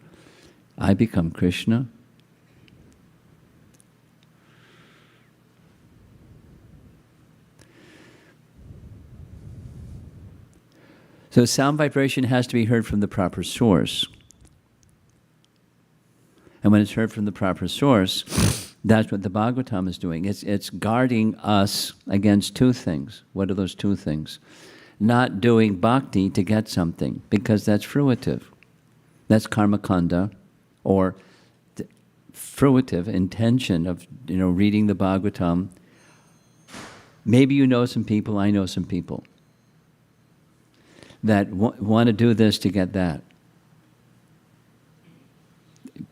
I become Krishna. So sound vibration has to be heard from the proper source. And when it's heard from the proper source, that's what the Bhagavatam is doing. It's guarding us against two things. What are those two things? Not doing bhakti to get something, because that's fruitive. That's karmakanda, or the fruitive intention of reading the Bhagavatam. Maybe you know some people, I know some people that want to do this to get that.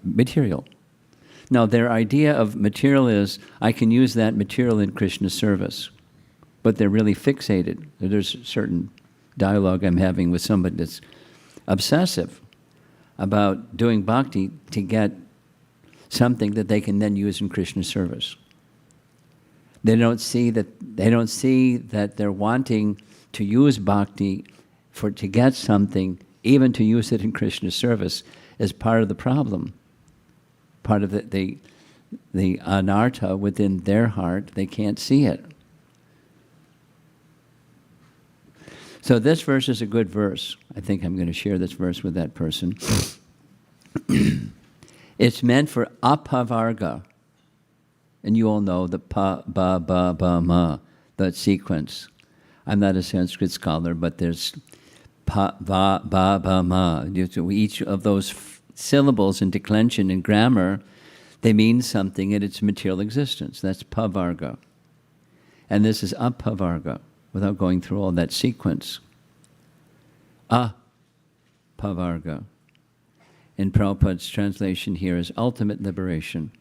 Material. Now, their idea of material is, I can use that material in Krishna's service. But they're really fixated. There's a certain dialogue I'm having with somebody that's obsessive about doing bhakti to get something that they can then use in Krishna's service. They don't see that they're wanting to use bhakti to get something, even to use it in Krishna's service, is part of the problem. Part of the anartha within their heart. They can't see it. So this verse is a good verse. I think I'm going to share this verse with that person. It's meant for apavarga. And you all know the pa, ba, ba, ba, ma, that sequence. I'm not a Sanskrit scholar, but there's pa, va, ba, ba, ma. Each of those syllables in declension in grammar, they mean something in its material existence. That's pavarga. And this is apavarga, without going through all that sequence. Pavarga. In Prabhupada's translation here is ultimate liberation.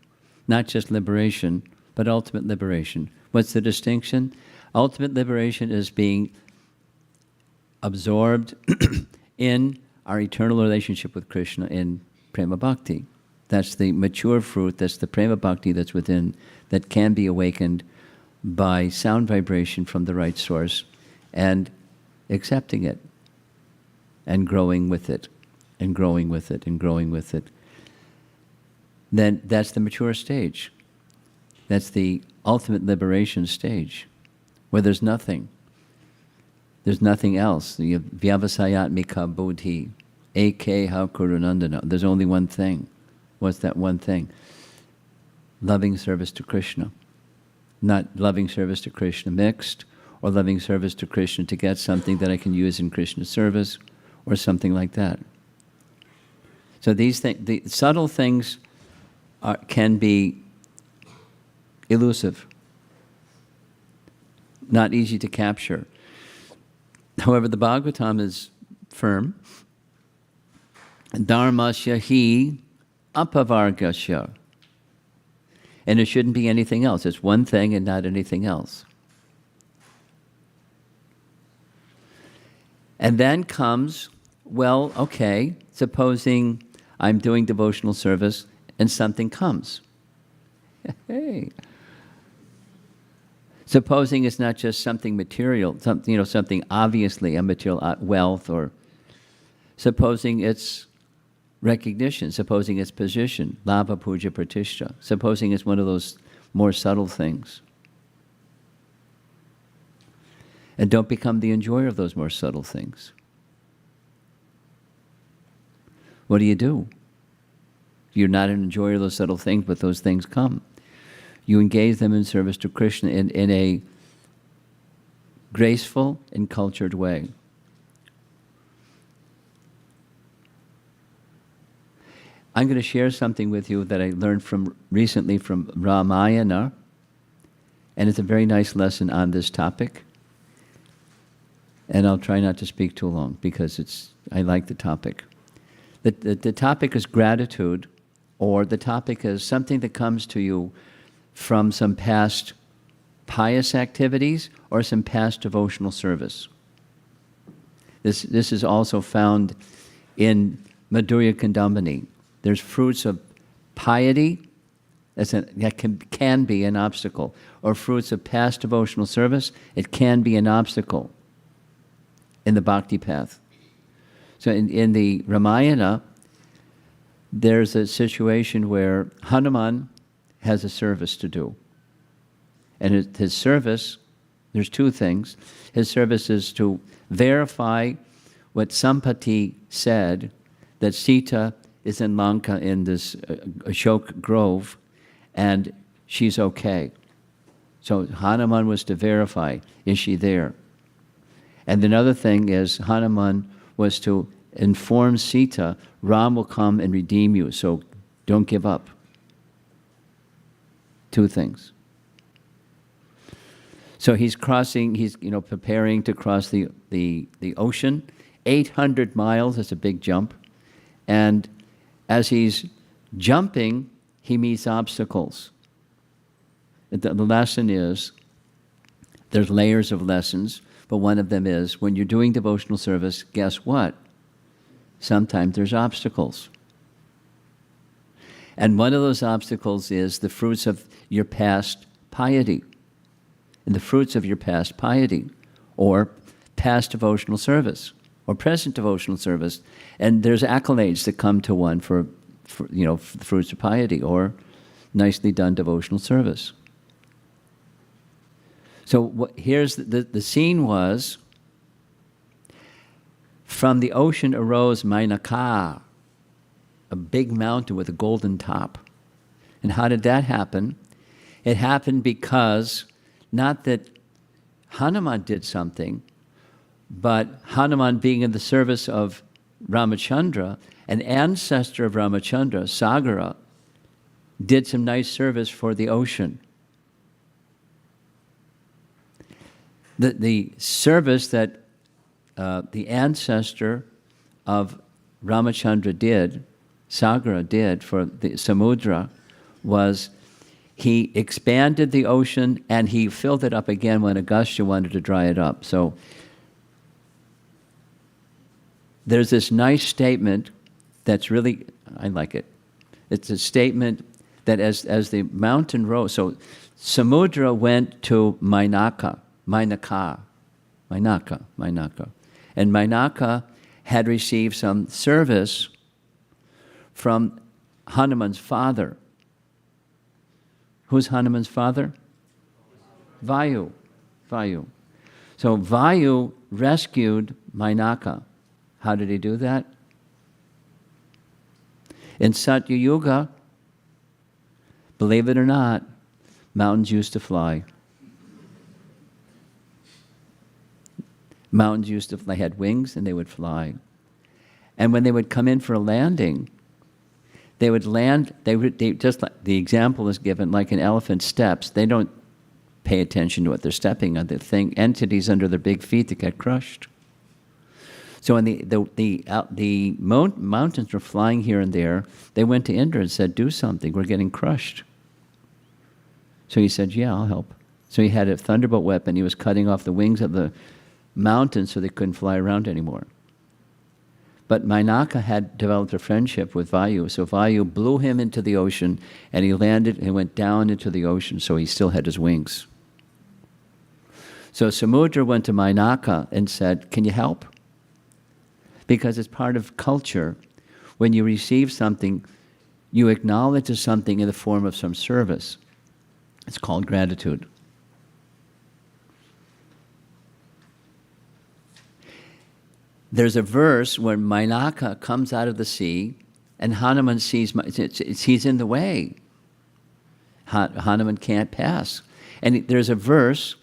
Not just liberation, but ultimate liberation. What's the distinction? Ultimate liberation is being absorbed in our eternal relationship with Krishna in Prema Bhakti. That's the mature fruit, that's the Prema Bhakti that's within, that can be awakened by sound vibration from the right source and accepting it and growing with it and growing with it and growing with it. Then that's the mature stage. That's the ultimate liberation stage, where there's nothing. There's nothing else. Vyavasayatmika buddhi, ekha kurunandana. There's only one thing. What's that one thing? Loving service to Krishna. Not loving service to Krishna mixed, or loving service to Krishna to get something that I can use in Krishna's service, or something like that. So these things, the subtle things can be elusive, not easy to capture. However, the Bhagavatam is firm. Dharmasya hi apavargasya. And it shouldn't be anything else. It's one thing and not anything else. And then comes, well, okay, supposing I'm doing devotional service and something comes. Hey. Supposing it's not just something material, something obviously a material wealth, or supposing it's recognition, supposing it's position, labha, puja, pratishtha, supposing it's one of those more subtle things. And don't become the enjoyer of those more subtle things. What do? You're not an enjoyer of those subtle things, but those things come. You engage them in service to Krishna in a graceful and cultured way. I'm going to share something with you that I learned recently from Ramayana, and it's a very nice lesson on this topic. And I'll try not to speak too long because I like the topic. The topic is gratitude, or the topic is something that comes to you from some past pious activities or some past devotional service. This is also found in Madhurya Kandambani. There's fruits of piety that can be an obstacle, or fruits of past devotional service. It can be an obstacle in the bhakti path. So in the Ramayana, there's a situation where Hanuman has a service to do. And his service, there's two things. His service is to verify what Sampati said, that Sita is in Lanka in this Ashok grove, and she's okay. So Hanuman was to verify, is she there? And another thing is Hanuman was to inform Sita, Ram will come and redeem you, so don't give up. Two things. So he's preparing to cross the ocean, 800 miles, that's a big jump. And as he's jumping, he meets obstacles. The lesson is, there's layers of lessons, but one of them is, when you're doing devotional service, guess what? Sometimes there's obstacles. And one of those obstacles is the fruits of your past piety. And the fruits of your past piety, or past devotional service, or present devotional service. And there's accolades that come to one for the fruits of piety, or nicely done devotional service. So here's the scene was, from the ocean arose Mainaka, a big mountain with a golden top. And how did that happen? It happened because, not that Hanuman did something, but Hanuman, being in the service of Ramachandra, an ancestor of Ramachandra, Sagara, did some nice service for the ocean. The service that the ancestor of Ramachandra did, Sagara did for the Samudra, was he expanded the ocean and he filled it up again when Agastya wanted to dry it up. So there's this nice statement that's really, I like it. It's a statement that as the mountain rose, so Samudra went to Mainaka. And Mainaka had received some service from Hanuman's father. Who's Hanuman's father? Vayu. So Vayu rescued Mainaka. How did he do that? In Satya Yuga, believe it or not, mountains used to fly. Mountains used to fly, had wings, and they would fly. And when they would come in for a landing, They would land, they just like the example is given, like an elephant steps, they don't pay attention to what they're stepping on. The entities under their big feet that get crushed. So when the mountains were flying here and there, they went to Indra and said, do something, we're getting crushed. So he said, yeah, I'll help. So he had a thunderbolt weapon, he was cutting off the wings of the mountains so they couldn't fly around anymore. But Mainaka had developed a friendship with Vayu, so Vayu blew him into the ocean, and he landed and went down into the ocean, so he still had his wings. So Samudra went to Mainaka and said, can you help? Because it's part of culture. When you receive something, you acknowledge something in the form of some service. It's called gratitude. There's a verse where Mainaka comes out of the sea, and Hanuman sees he's in the way. Hanuman can't pass. And there's a verse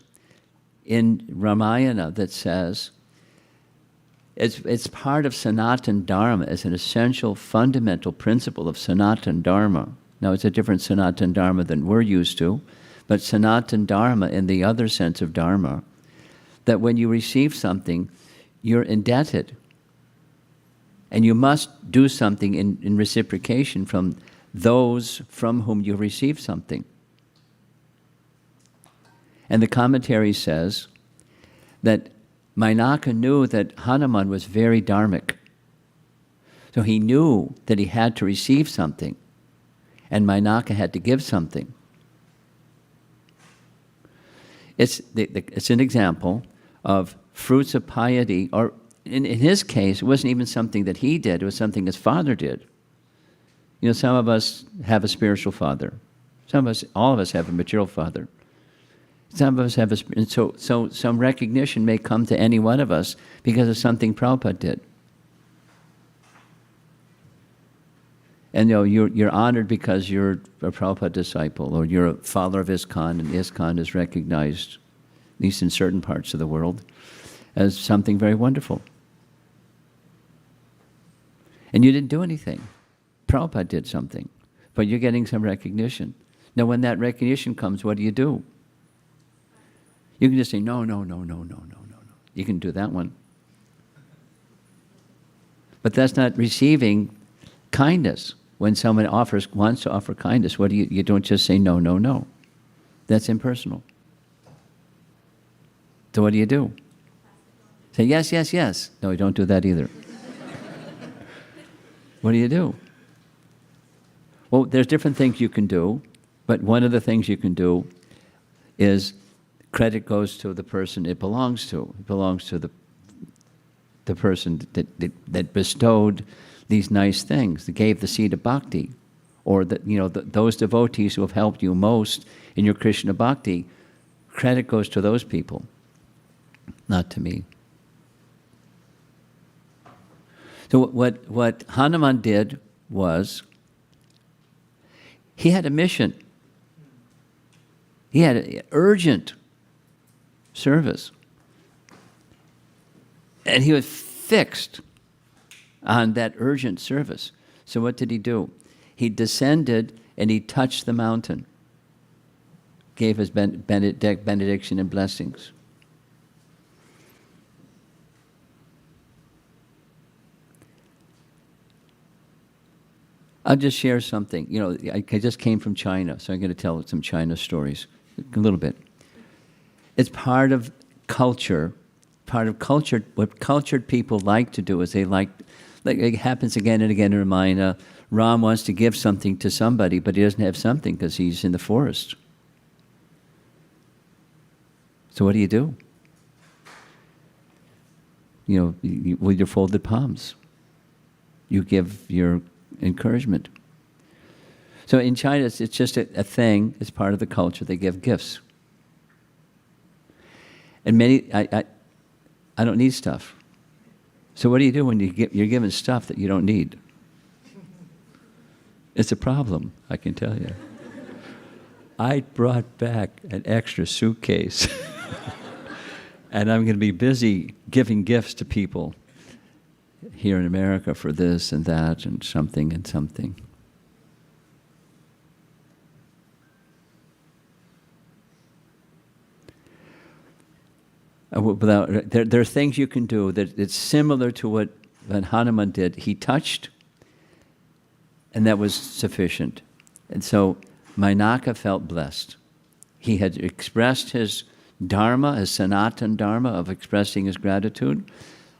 in Ramayana that says, it's part of Sanatan Dharma, it's an essential, fundamental principle of Sanatan Dharma. Now, it's a different Sanatan Dharma than we're used to, but Sanatan Dharma in the other sense of Dharma, that when you receive something, you're indebted. And you must do something in reciprocation from those from whom you receive something. And the commentary says that Mainaka knew that Hanuman was very dharmic. So he knew that he had to receive something, and Mainaka had to give something. It's an example of fruits of piety, or in his case, it wasn't even something that he did, it was something his father did. You know, some of us have a spiritual father. All of us have a material father. Some of us have so some recognition may come to any one of us because of something Prabhupada did. And you know, you're honored because you're a Prabhupada disciple, or you're a follower of ISKCON, and ISKCON is recognized, at least in certain parts of the world, as something very wonderful. And you didn't do anything. Prabhupada did something, but you're getting some recognition. Now, when that recognition comes, what do? You can just say, no. You can do that one. But that's not receiving kindness. When someone wants to offer kindness, what do? You don't just say no. That's impersonal. So what do? Say yes. No, you don't do that either. What do? Well, there's different things you can do, but one of the things you can do is credit goes to the person it belongs to. It belongs to the person that bestowed these nice things, that gave the seed of bhakti, or those devotees who have helped you most in your Krishna bhakti. Credit goes to those people, not to me. So what Hanuman did was, he had a mission. He had an urgent service. And he was fixed on that urgent service. So what did he do? He descended and he touched the mountain, gave his benediction and blessings. I'll just share something. You know, I just came from China, so I'm going to tell some China stories, a little bit. It's part of culture. What cultured people like to do is like it happens again and again in Ramayana. Ram wants to give something to somebody, but he doesn't have something because he's in the forest. So what do? You know, with your folded palms, you give your encouragement. So in China, it's just a thing. It's part of the culture. They give gifts. And I don't need stuff. So what do you do when you're given stuff that you don't need? It's a problem, I can tell you. I brought back an extra suitcase. And I'm going to be busy giving gifts to people here in America for this and that and something and something. There are things you can do that it's similar to what Hanuman did. He touched, and that was sufficient. And so Mainaka felt blessed. He had expressed his dharma, his Sanatan dharma of expressing his gratitude.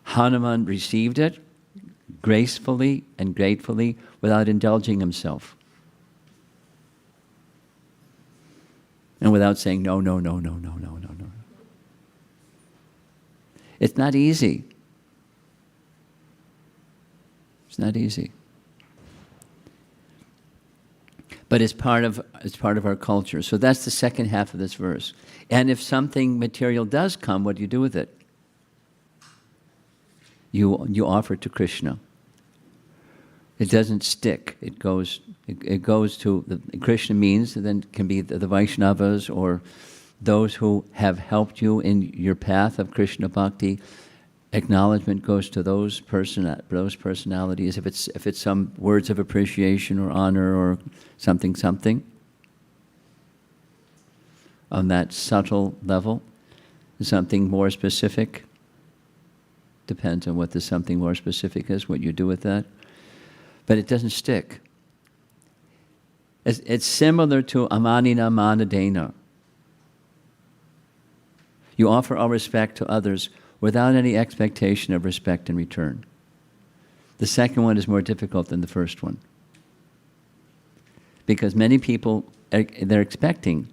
Hanuman received it gracefully and gratefully without indulging himself. And without saying, no, no, no, no, no, no, no, no. It's not easy. It's not easy. But it's part of our culture. So that's the second half of this verse. And if something material does come, what do you do with it? You offer it to Krishna. It doesn't stick. It goes to the Krishna means, then can be the Vaishnavas or those who have helped you in your path of Krishna bhakti. Acknowledgement goes to those personalities. If it's some words of appreciation or honor or something on that subtle level, something more specific. Depends on what the something more specific is, what you do with that. But it doesn't stick. It's similar to amanina manadena. You offer all respect to others without any expectation of respect in return. The second one is more difficult than the first one. Because many people, they're expecting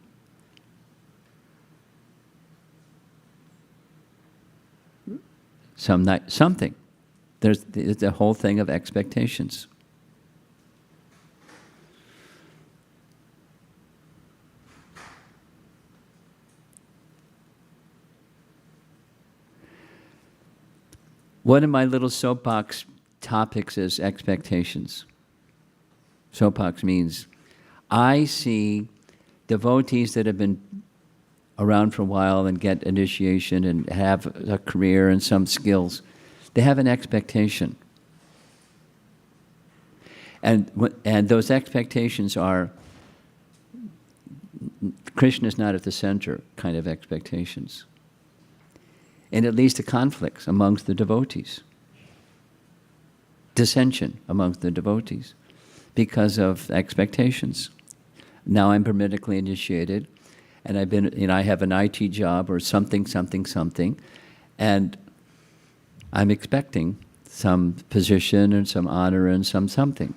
something. There's the whole thing of expectations. One of my little soapbox topics is expectations. Soapbox means I see devotees that have been around for a while and get initiation and have a career and some skills. They have an expectation. And those expectations are Krishna is not at the center kind of expectations. And it leads to conflicts amongst the devotees. Dissension amongst the devotees because of expectations. Now I'm Brahminically initiated, and I have an IT job or something, and I'm expecting some position and some honor and some something.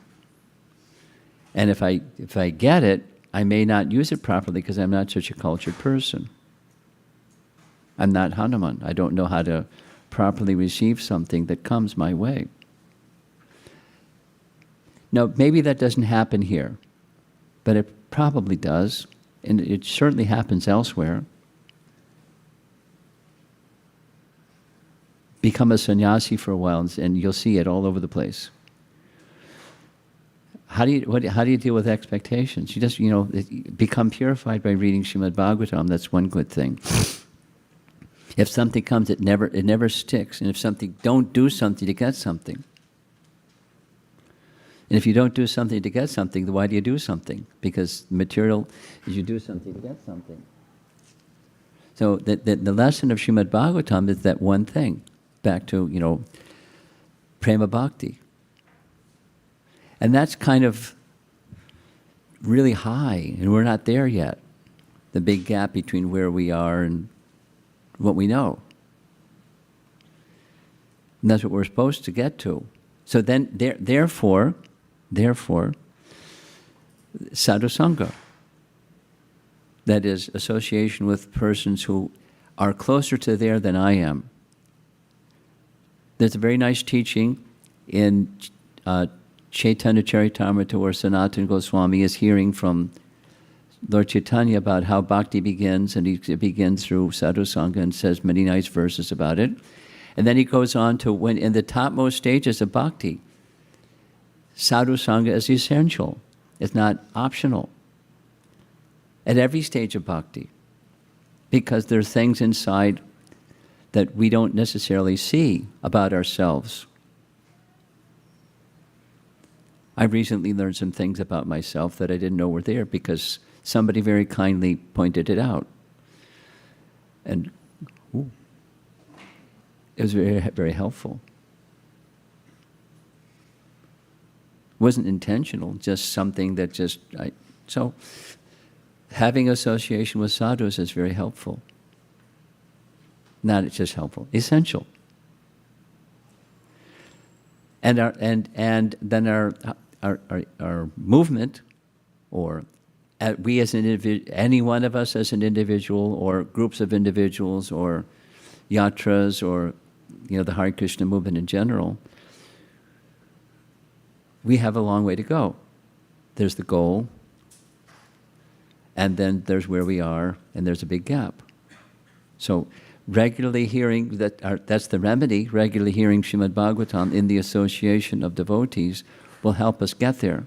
And if I get it, I may not use it properly because I'm not such a cultured person. I'm not Hanuman. I don't know how to properly receive something that comes my way. Now, maybe that doesn't happen here, but it probably does, and it certainly happens elsewhere. Become a sannyasi for a while, and you'll see it all over the place. How do you deal with expectations? You just, become purified by reading Srimad Bhagavatam. That's one good thing. If something comes, it never sticks. And if don't do something to get something. And if you don't do something to get something, then why do you do something? Because material is you do something to get something. So the lesson of Srimad Bhagavatam is that one thing. Back to, prema bhakti. And that's kind of really high, and we're not there yet. The big gap between where we are and what we know. And that's what we're supposed to get to. So then, therefore, sadhusanga. That is, association with persons who are closer to there than I am. There's a very nice teaching in Chaitanya Charitamrita where Sanatana Goswami is hearing from Lord Chaitanya about how bhakti begins, and it begins through sadhusanga and says many nice verses about it. And then he goes on to when in the topmost stages of bhakti, sadhusanga is essential. It's not optional. At every stage of bhakti, because there are things inside that we don't necessarily see about ourselves. I've recently learned some things about myself that I didn't know were there because somebody very kindly pointed it out. And It was very, very helpful. It wasn't intentional, just something that so having association with sadhus is very helpful. Not just helpful, essential. And then our movement, or we as an individual, any one of us as an individual, or groups of individuals, or yatras, or the Hare Krishna movement in general, we have a long way to go. There's the goal, and then there's where we are, and there's a big gap. So regularly hearing, that's the remedy, regularly hearing Srimad Bhagavatam in the association of devotees will help us get there.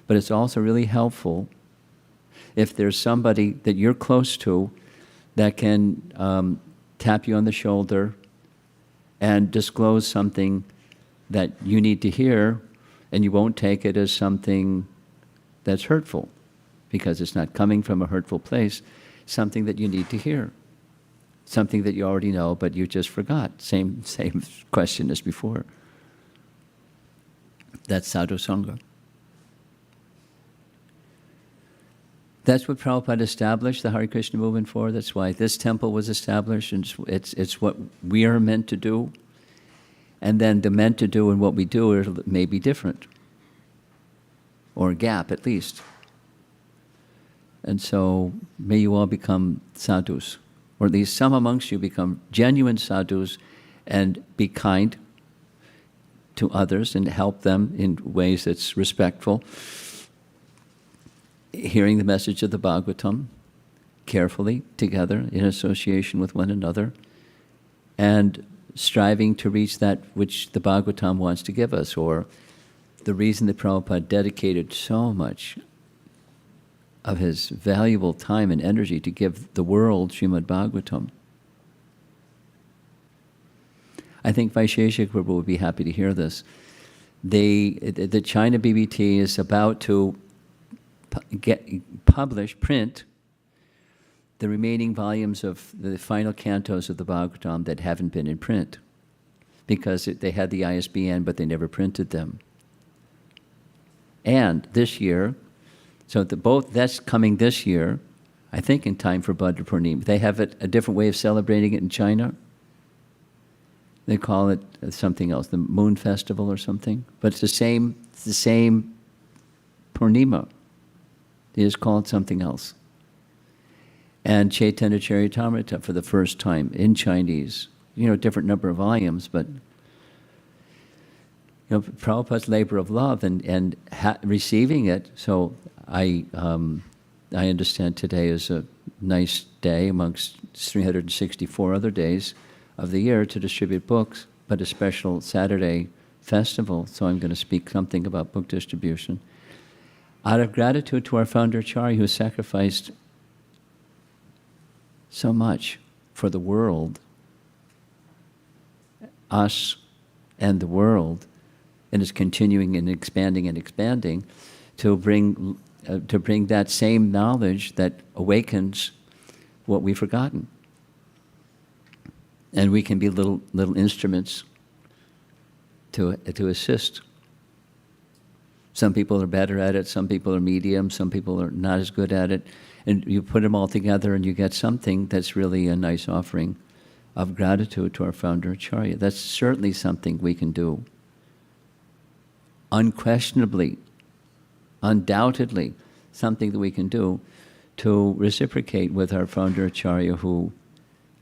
But it's also really helpful if there's somebody that you're close to that can tap you on the shoulder and disclose something that you need to hear, and you won't take it as something that's hurtful, because it's not coming from a hurtful place, something that you need to hear. Something that you already know, but you just forgot. Same question as before. That's sadhu sangha. That's what Prabhupada established the Hare Krishna movement for. That's why this temple was established, and it's what we are meant to do. And then the meant to do and what we do may be different, or a gap at least. And so may you all become sadhus, or at least some amongst you become genuine sadhus, and be kind to others and help them in ways that's respectful. Hearing the message of the Bhagavatam carefully together in association with one another, and striving to reach that which the Bhagavatam wants to give us, or the reason that Prabhupada dedicated so much of his valuable time and energy to give the world Srimad Bhagavatam. I think Vaisheshika Prabhu would be happy to hear this. The China BBT is about to print the remaining volumes of the final cantos of the Bhagavatam that haven't been in print, because they had the ISBN, but they never printed them. And this year, so that's coming this year, I think in time for Bhadra Purnima. They have a different way of celebrating it in China. They call it something else, the Moon Festival or something. But it's the same Purnima. They just call it something else. And Chaitanya Charitamrita for the first time in Chinese. Different number of volumes, but Prabhupada's labor of love and receiving it. So I understand today is a nice day amongst 364 other days of the year to distribute books, but a special Saturday festival. So I'm going to speak something about book distribution. Out of gratitude to our founder Acharya, who sacrificed so much for the world, us and the world, and is continuing and expanding to bring that same knowledge that awakens what we've forgotten. And we can be little instruments to assist. Some people are better at it, some people are medium, some people are not as good at it. And you put them all together and you get something that's really a nice offering of gratitude to our founder Acharya. That's certainly something we can do. Unquestionably, undoubtedly, something that we can do to reciprocate with our founder Acharya, who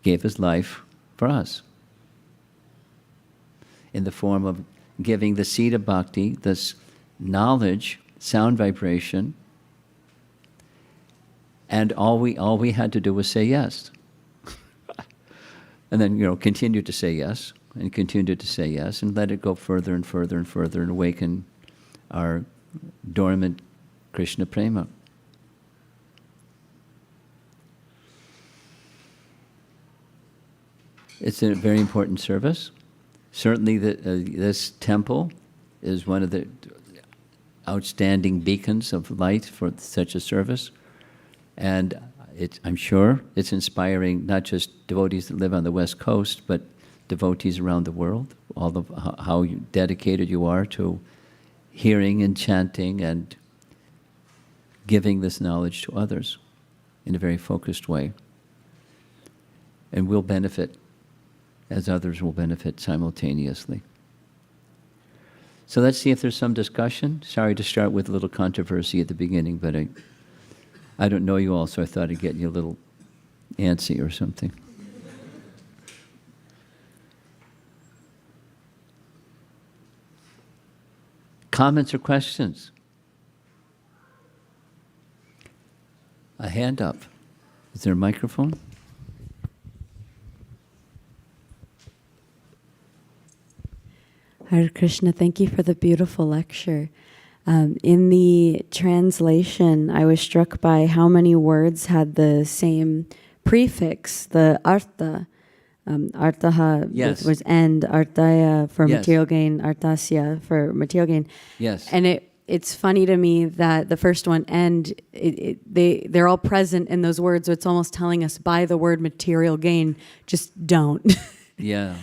gave his life for us in the form of giving the seed of bhakti, this knowledge, sound vibration, and all we had to do was say yes. And then, continue to say yes, and continue to say yes, and let it go further and further and further, and awaken our dormant Krishna prema. It's a very important service. Certainly this temple is one of the outstanding beacons of light for such a service. And I'm sure it's inspiring not just devotees that live on the West Coast, but devotees around the world, how dedicated you are to hearing and chanting and giving this knowledge to others in a very focused way. And we'll benefit as others will benefit simultaneously. So let's see if there's some discussion. Sorry to start with a little controversy at the beginning, but I don't know you all, so I thought I'd get you a little antsy or something. Comments or questions? A hand up. Is there a microphone? Hare Krishna, thank you for the beautiful lecture. In the translation, I was struck by how many words had the same prefix, the artha. Artaha Yes. was end, artaya for Yes. material gain, artasya for material gain. Yes. And it's funny to me that the first one, end, they're all present in those words, so it's almost telling us by the word material gain, just don't. Yeah.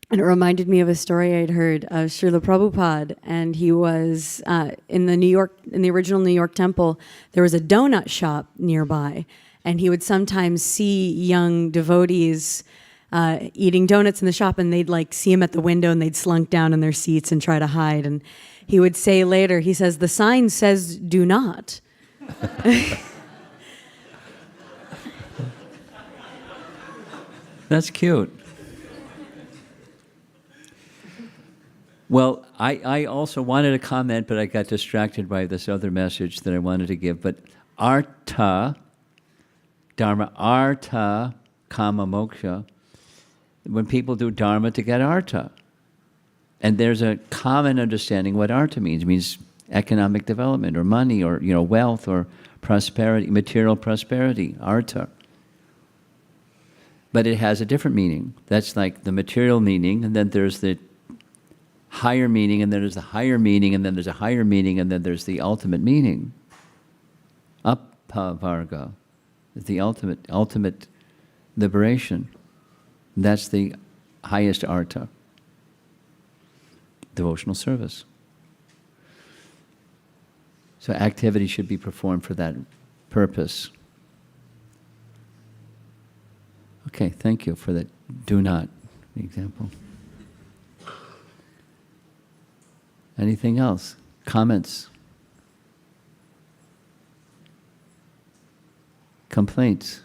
And it reminded me of a story I'd heard of Srila Prabhupada, and he was in the original New York temple, there was a donut shop nearby, and he would sometimes see young devotees eating donuts in the shop, and they'd like see him at the window, and they'd slunk down in their seats and try to hide. And he would say later, he says, the sign says do not. That's cute. Well, I also wanted to comment, but I got distracted by this other message that I wanted to give. But artha, dharma, artha, kama, moksha, when people do dharma to get artha. And there's a common understanding what artha means. It means economic development or money or wealth or prosperity, material prosperity, artha. But it has a different meaning. That's like the material meaning, and then there's the higher meaning, and then there's the higher meaning, and then there's a higher meaning, and then there's the ultimate meaning. Appavarga is the ultimate liberation. That's the highest artha, devotional service. So activity should be performed for that purpose. Okay, thank you for that do not example. Anything else? Comments? Complaints?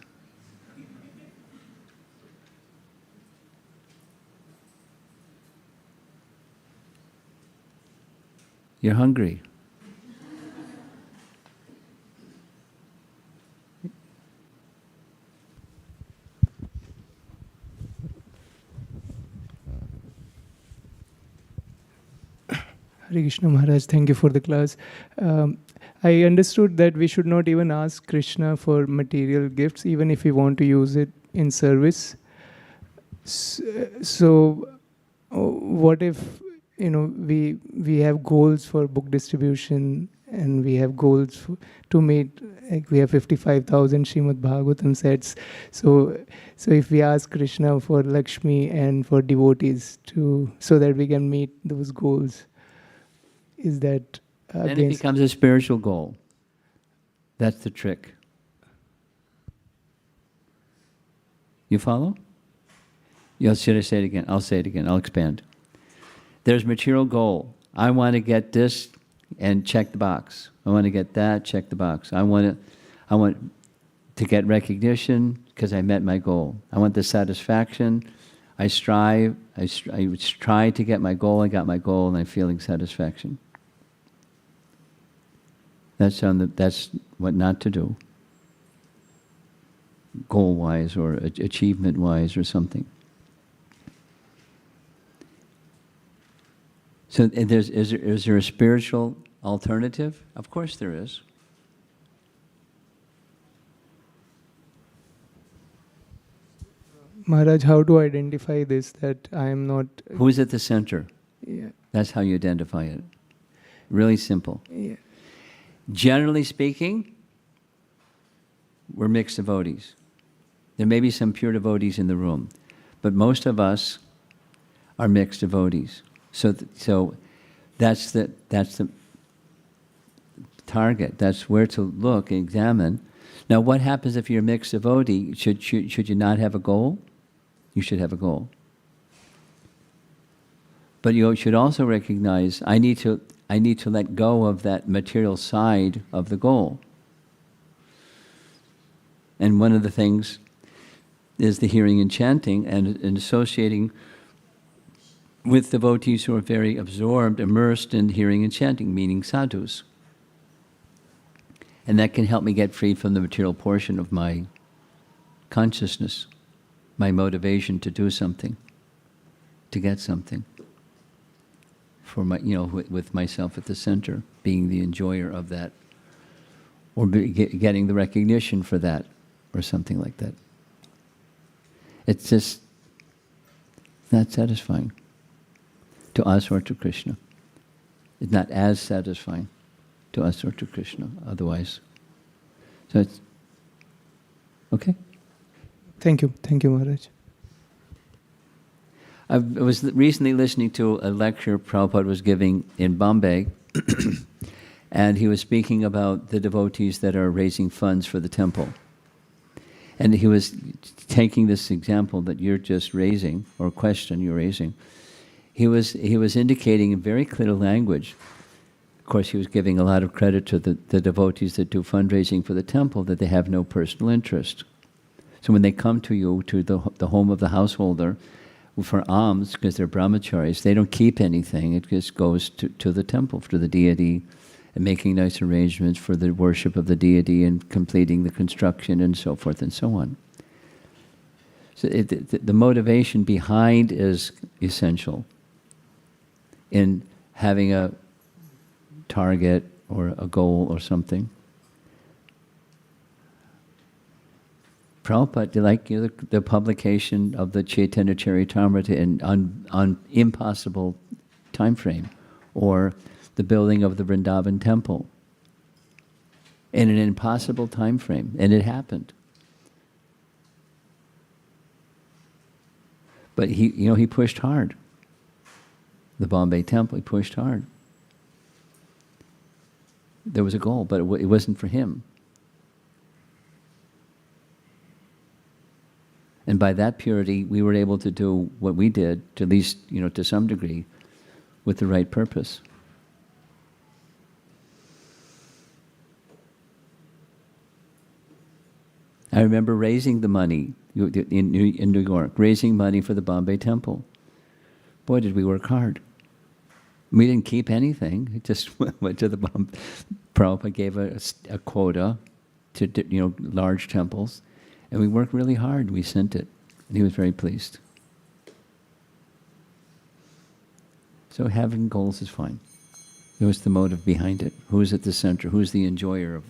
You're hungry. Hare Krishna Maharaj, thank you for the class. I understood that we should not even ask Krishna for material gifts, even if we want to use it in service. So, what if we have goals for book distribution, and we have goals to meet, like we have 55,000 Srimad Bhagavatam sets. So if we ask Krishna for Lakshmi and for devotees so that we can meet those goals, is that then it becomes a spiritual goal. That's the trick. You follow? Should I say it again? I'll say it again. I'll expand. There's material goal. I want to get this and check the box. I want to get that, check the box. I want to get recognition because I met my goal. I want the satisfaction. I try to get my goal. I got my goal, and I'm feeling satisfaction. That's what not to do, goal-wise or achievement-wise or something. So is there a spiritual alternative? Of course there is. Maharaj, how to identify this, that I am not... Who's at the center? Yeah. That's how you identify it. Really simple. Yeah. Generally speaking, we're mixed devotees. There may be some pure devotees in the room, but most of us are mixed devotees. So that's the target. That's where to look and examine. Now, what happens if you're a mixed devotee? Should you not have a goal? You should have a goal. But you should also recognize, I need to let go of that material side of the goal. And one of the things is the hearing and chanting and associating with devotees who are very absorbed, immersed in hearing and chanting, meaning sadhus. And that can help me get free from the material portion of my consciousness, my motivation to do something, to get something. For my, with myself at the center, being the enjoyer of that, or getting the recognition for that, or something like that. It's just not satisfying to us or to Krishna. It's not as satisfying to us or to Krishna otherwise. So it's okay. Thank you, Maharaj. I was recently listening to a lecture Prabhupada was giving in Bombay, and he was speaking about the devotees that are raising funds for the temple. And he was taking this example that you're just raising, or question you're raising. He was indicating in very clear language. Of course, he was giving a lot of credit to the devotees that do fundraising for the temple, that they have no personal interest. So when they come to you, to the home of the householder, for alms, because they're brahmacharis, they don't keep anything. It just goes to the temple, to the deity, and making nice arrangements for the worship of the deity and completing the construction and so forth and so on. So the motivation behind is essential in having a target or a goal or something. Prabhupada, the publication of the Chaitanya Charitamrita on impossible time frame, or the building of the Vrindavan temple in an impossible time frame, and it happened. But he pushed hard. The Bombay temple, he pushed hard. There was a goal, but it wasn't for him. And by that purity, we were able to do what we did, at least, to some degree, with the right purpose. I remember raising the money in New York, raising money for the Bombay temple. Boy, did we work hard. We didn't keep anything. It just went to the Bombay. Prabhupada gave a quota to large temples. And we worked really hard. We sent it. And he was very pleased. So having goals is fine. It was the motive behind it. Who's at the center? Who's the enjoyer of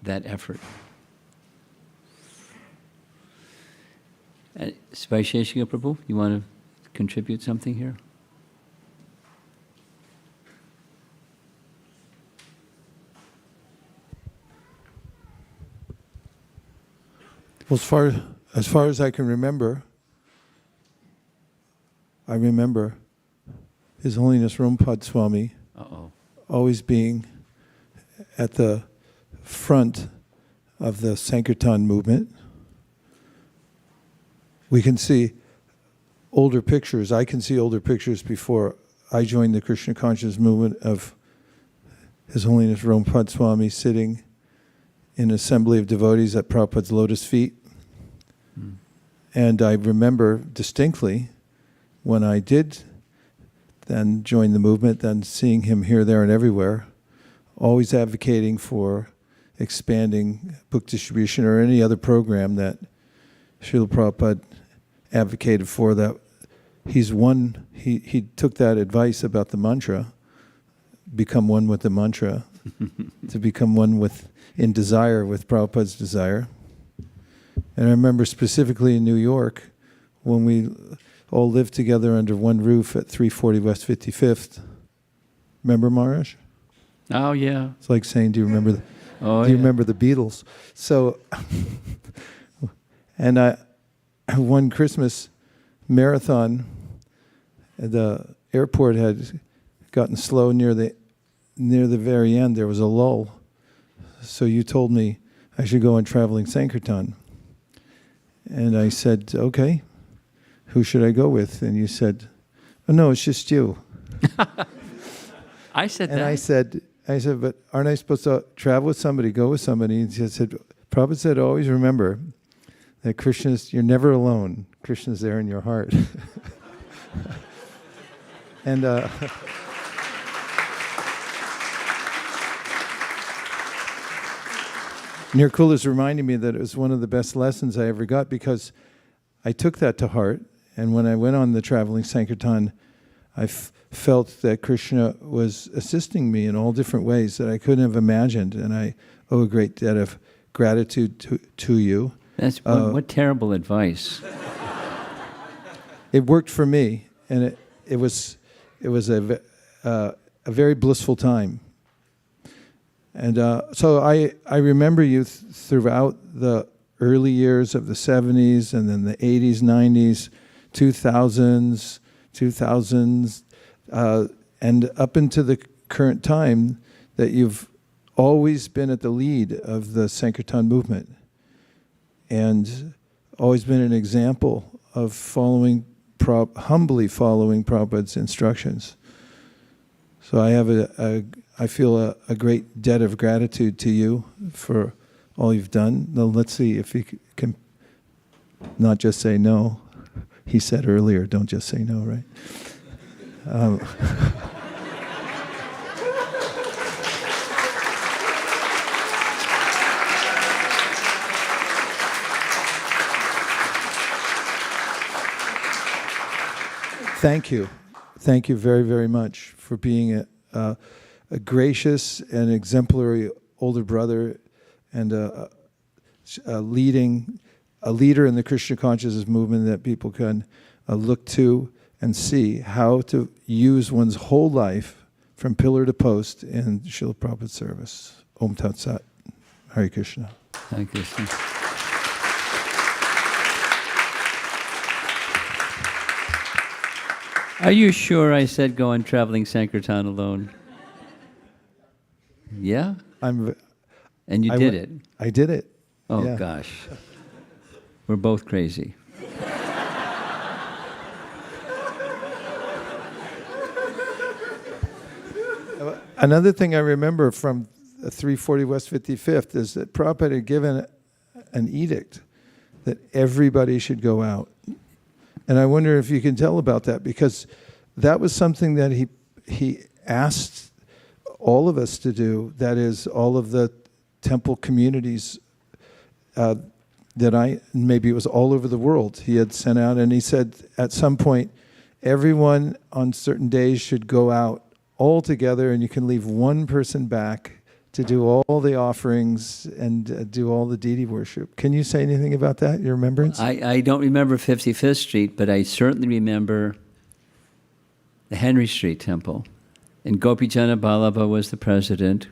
that effort? Vaisheshika Prabhu, you want to contribute something here? Well, as far as I can remember, I remember His Holiness Rompad Swami always being at the front of the Sankirtan movement. We can see older pictures. I can see older pictures before I joined the Krishna consciousness movement of His Holiness Rompad Swami sitting in an assembly of devotees at Prabhupada's lotus feet. And I remember distinctly when I did then join the movement, then seeing him here, there, and everywhere, always advocating for expanding book distribution or any other program that Srila Prabhupada advocated for. That he took that advice about the mantra, become one with the mantra, to become one in desire with Prabhupada's desire. And I remember specifically in New York, when we all lived together under one roof at 340 West 55th. Remember, Maharaj? Oh, yeah. It's like saying, do you remember Oh, Do you yeah. remember the Beatles? So, and one Christmas marathon, the airport had gotten slow near the very end. There was a lull. So you told me I should go on traveling Sankirtan. And I said, okay, who should I go with? And you said, oh, no, it's just you. I said And that. I said, but aren't I supposed to travel with somebody, go with somebody? And she said, Prabhupada said, always remember that Krishna's, you're never alone. Krishna's there in your heart. And Nirkula is reminding me that it was one of the best lessons I ever got, because I took that to heart. And when I went on the traveling Sankirtan, I felt that Krishna was assisting me in all different ways that I couldn't have imagined. And I owe a great debt of gratitude to you. That's what terrible advice. It worked for me, and it was a very blissful time. And so I remember you throughout the early years of the 70s, and then the 80s, 90s, 2000s, and up into the current time, that you've always been at the lead of the Sankirtan movement, and always been an example of humbly following Prabhupada's instructions. So I feel a great debt of gratitude to you for all you've done. Now let's see if you can not just say no. He said earlier, don't just say no, right? Thank you. Thank you very, very much for being a gracious and exemplary older brother, and a leader in the Krishna consciousness movement that people can look to and see how to use one's whole life from pillar to post in Srila Prabhupada's service. Om Tat Sat. Hare Krishna. Thank you. Are you sure I said go on traveling Sankirtan alone? Yeah? And you did it? I did it. Oh, yeah. gosh. We're both crazy. Another thing I remember from 340 West 55th is that Prabhupada had given an edict that everybody should go out. And I wonder if you can tell about that, because that was something that he asked all of us to do. That is, all of the temple communities maybe it was all over the world, he had sent out. And he said at some point, everyone on certain days should go out all together, and you can leave one person back to do all the offerings and do all the deity worship. Can you say anything about that, your remembrance? I don't remember 55th Street, but I certainly remember the Henry Street Temple. And Gopijana Ballabha was the president.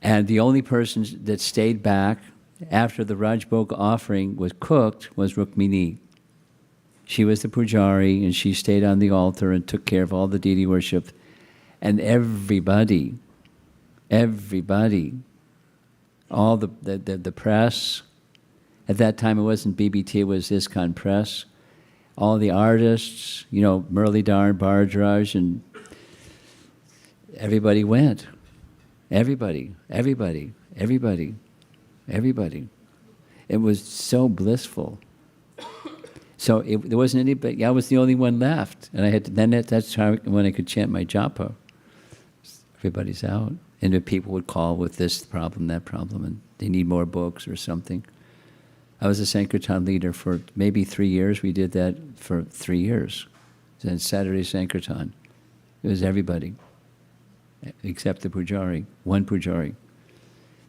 And the only person that stayed back after the Rajbhog offering was cooked was Rukmini. She was the pujari, and she stayed on the altar and took care of all the deity worship. And everybody, all the press, at that time it wasn't BBT, it was ISKCON Press, all the artists, Muralidhar, Bhardraj, and everybody went. Everybody. It was so blissful. So there wasn't anybody. I was the only one left, and I had to, that's how when I could chant my japa. Everybody's out, and the people would call with this problem, that problem, and they need more books or something. I was a Sankirtan leader for maybe 3 years. We did that for 3 years. And Saturday Sankirtan. It was everybody, except the pujari, one pujari.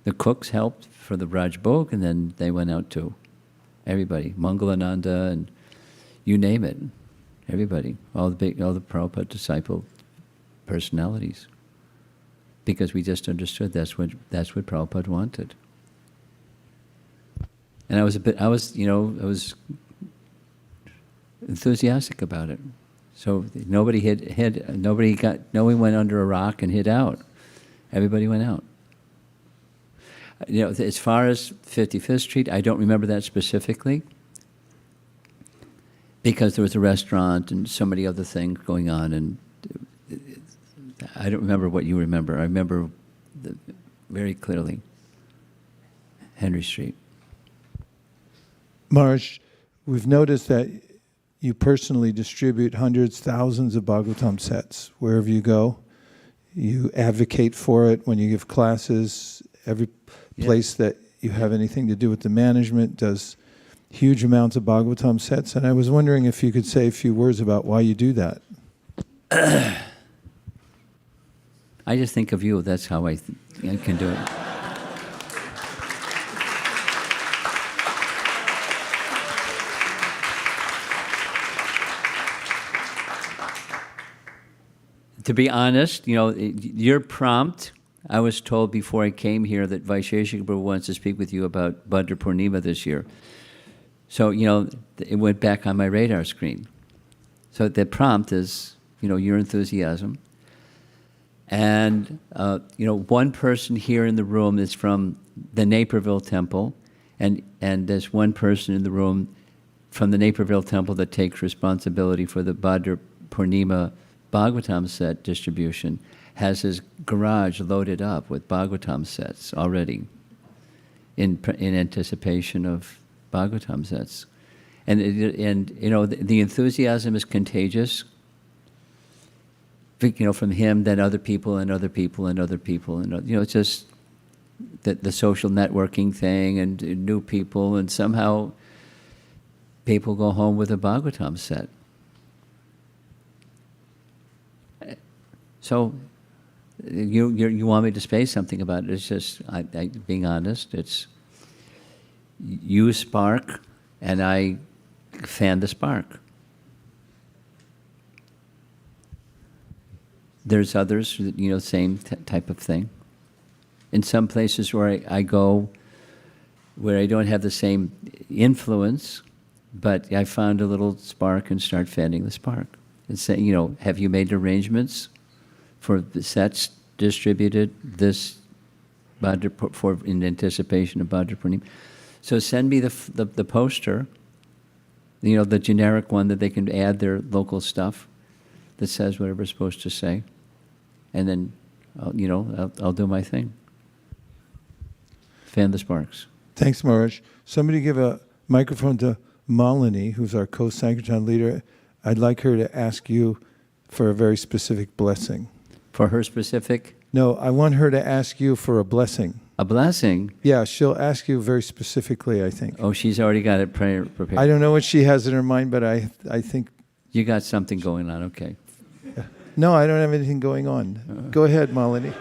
The cooks helped for the Rajbhog, and then they went out to everybody, Mangalananda, and you name it, everybody, all the Prabhupada disciple personalities. because we just understood that's what Prabhupada wanted. And I was enthusiastic about it. So nobody went under a rock and hid out. Everybody went out. As far as 55th Street, I don't remember that specifically, because there was a restaurant and so many other things going on, and I don't remember what you remember. I remember very clearly Henry Street. Maharaj, we've noticed that you personally distribute hundreds, thousands of Bhagavatam sets wherever you go. You advocate for it when you give classes. Every place that you have anything to do with the management does huge amounts of Bhagavatam sets. And I was wondering if you could say a few words about why you do that. I just think of you. That's how I can do it. To be honest, your prompt, I was told before I came here that Vaisheshika Prabhu wants to speak with you about Bhadra Purnima this year. So, it went back on my radar screen. So the prompt is, your enthusiasm. And, one person here in the room is from the Naperville Temple, and there's one person in the room from the Naperville Temple that takes responsibility for the Bhadra Purnima Bhagavatam set distribution, has his garage loaded up with Bhagavatam sets already in anticipation of Bhagavatam sets. And the enthusiasm is contagious. From him, then other people and other people and other people. And, it's just the social networking thing and new people, and somehow people go home with a Bhagavatam set. So you want me to say something about it? It's just, being honest, it's you spark and I fan the spark. There's others, same type of thing. In some places where I go, where I don't have the same influence, but I found a little spark and start fanning the spark. And say, have you made arrangements for the sets distributed this in anticipation of Bhadra Purnima? So send me the poster, the generic one that they can add their local stuff that says whatever it's supposed to say, and then I'll do my thing. Fan the sparks. Thanks, Maharaj. Somebody give a microphone to Malini, who's our co-Sankirtan leader. I'd like her to ask you for a very specific blessing. For her specific? No, I want her to ask you for a blessing. A blessing? Yeah, she'll ask you very specifically, I think. Oh, she's already got it prepared. I don't know what she has in her mind, but I think... You got something going on, okay. No, I don't have anything going on. Go ahead, Malini.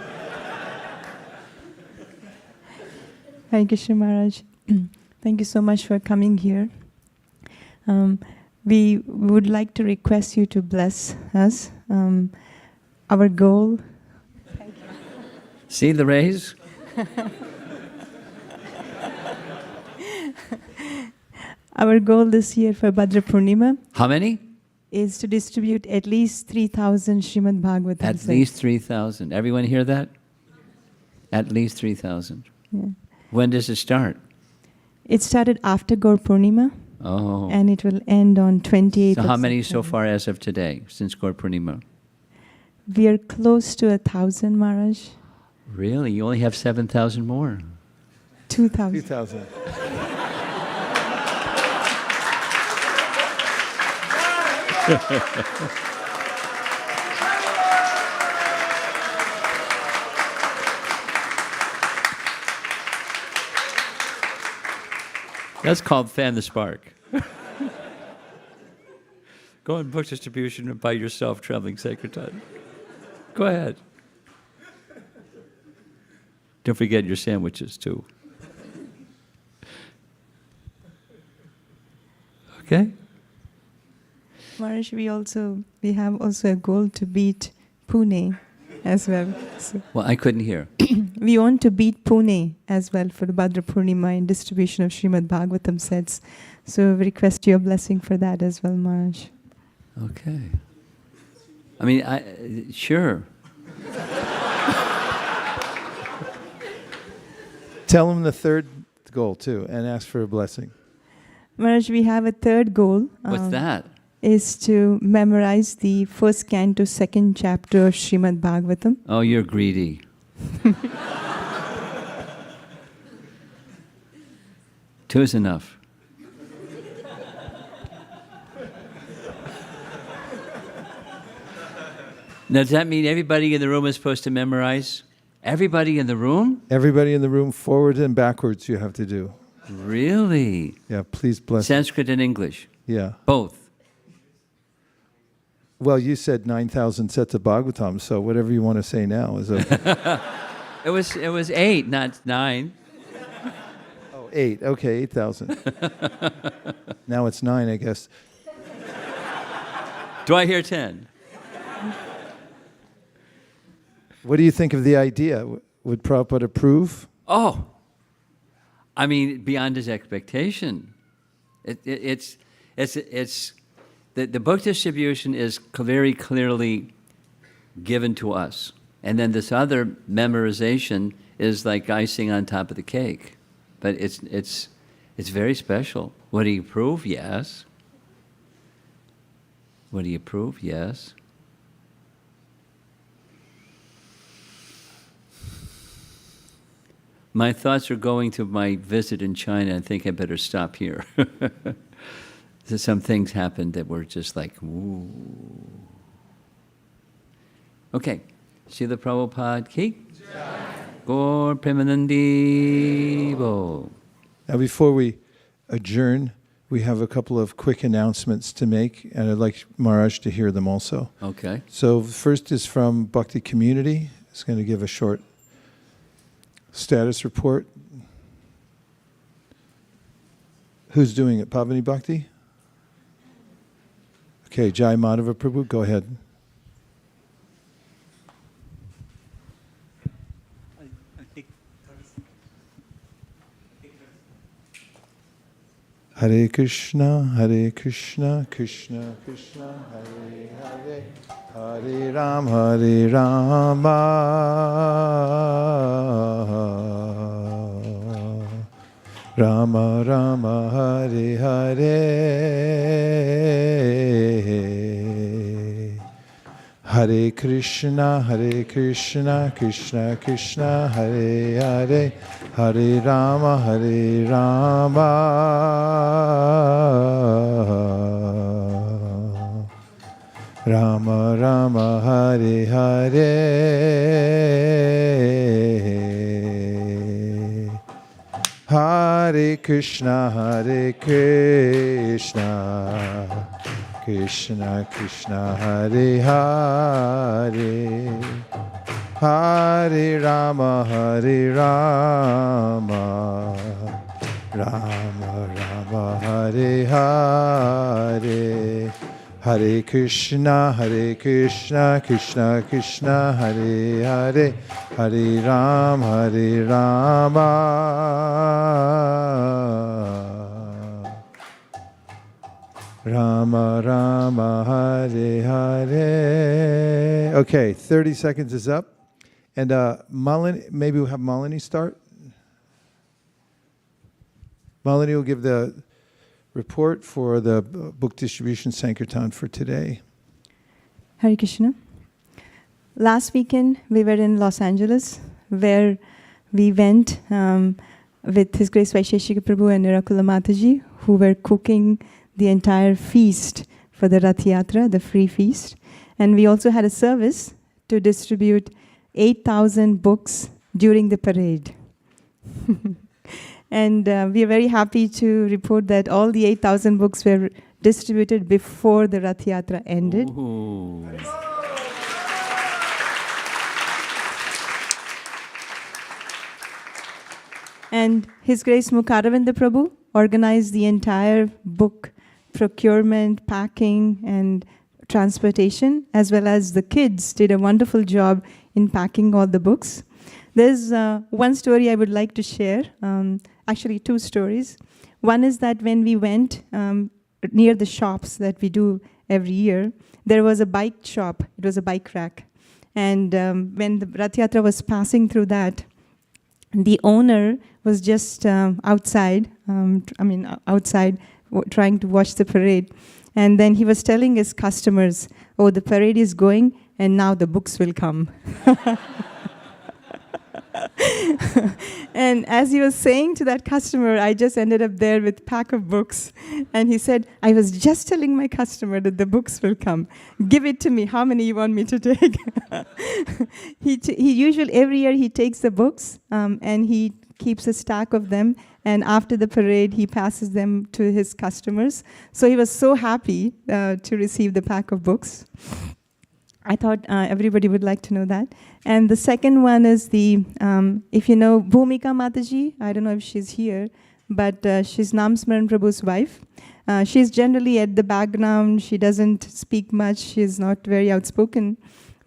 Hare Krishna Maharaj. Thank you so much for coming here. We would like to request you to bless us. Our goal... See the raise? Our goal this year for Bhadra Purnima... How many? ...is to distribute at least 3,000 Srimad Bhagavatam. At least 3,000. Everyone hear that? At least 3,000. Yeah. When does it start? It started after Gaur Purnima. Oh. And it will end on 28th. So how many so far as of today, since Gaur Purnima? We are close to 1,000, Maharaj. Really? You only have 7,000 more? 2,000. 2,000. That's called fan the spark. Go on book distribution by yourself, traveling Sankirtan. Go ahead. Don't forget your sandwiches too. Okay? Maharaj, we have also a goal to beat Pune. as well. So Well, I couldn't hear. we want to beat Pune as well for the Bhadra Purnima in distribution of Srimad Bhagavatam sets. So we request your blessing for that as well, Maharaj. Okay. I mean, sure. Tell him the third goal too, and ask for a blessing. Maharaj, we have a third goal. What's that? Is to memorize the first canto, second chapter of Srimad Bhagavatam. Oh, you're greedy. Two is enough. Now, does that mean everybody in the room is supposed to memorize? Everybody in the room? Everybody in the room, forward and backwards you have to do. Really? Yeah, please bless. Sanskrit and English? Yeah. Both? Well, you said 9,000 sets of Bhagavatam, so whatever you want to say now is okay. It was 8, not 9. Oh, 8. Okay, 8,000. Now it's 9, I guess. Do I hear 10? What do you think of the idea? Would Prabhupada approve? Oh, I mean, beyond his expectation. It's the book distribution is very clearly given to us, and then this other memorization is like icing on top of the cake. But it's very special. Would he approve? Yes. Would he approve? Yes. My thoughts are going to my visit in China. I think I better stop here. So some things happened that were just like, ooh. Okay. Srila Prabhupada ki? Gaur Premanandi Bo. Now, before we adjourn, we have a couple of quick announcements to make, and I'd like Maharaj to hear them also. Okay. So first is from Bhakti Community. It's going to give a short status report. Who's doing it? Pavani Bhakti? Okay, Jai Madhava Prabhu, go ahead. Hare Krishna, Krishna Krishna, Hare Hare, Hare Rama, Rama Rama, Hare Hare. Hare Krishna, Krishna Krishna, Hare Hare, Hare Rama, Rama Rama, Hare Hare. Hare Krishna, Krishna Krishna, Hare Hare, Hare Rama, Rama Rama, Hare Hare. Hare Krishna, Krishna Krishna, Hare Hare, Hare Rama, Rama Rama, Hare Hare. Okay, 30 seconds is up. And Malini, maybe we'll have Malini start. Malini will give the report for the book distribution Sankirtan for today. Hare Krishna. Last weekend, we were in Los Angeles, where we went with His Grace Vaisheshika Prabhu and Nirakula Mataji, who were cooking the entire feast for the Rath Yatra, the free feast. And we also had a service to distribute 8,000 books during the parade. And we are very happy to report that all the 8,000 books were distributed before the Rath Yatra ended. Ooh. And His Grace Mukharavinda Prabhu organized the entire book procurement, packing, and transportation, as well as the kids did a wonderful job in packing all the books. There's one story I would like to share, actually 2 stories. One is that when we went near the shops that we do every year, there was a bike shop. It was a bike rack. And when the Rath Yatra was passing through that, the owner was just outside, outside trying to watch the parade. And then he was telling his customers, oh, the parade is going, and now the books will come. And as he was saying to that customer, I just ended up there with a pack of books. And he said, I was just telling my customer that the books will come. Give it to me. How many you want me to take? He usually, every year he takes the books and he keeps a stack of them. And after the parade, he passes them to his customers. So he was so happy to receive the pack of books. I thought everybody would like to know that. And the second one is the, if you know Bhumika Mataji, I don't know if she's here, but she's Namsmaran Prabhu's wife. She's generally at the background. She doesn't speak much. She's not very outspoken.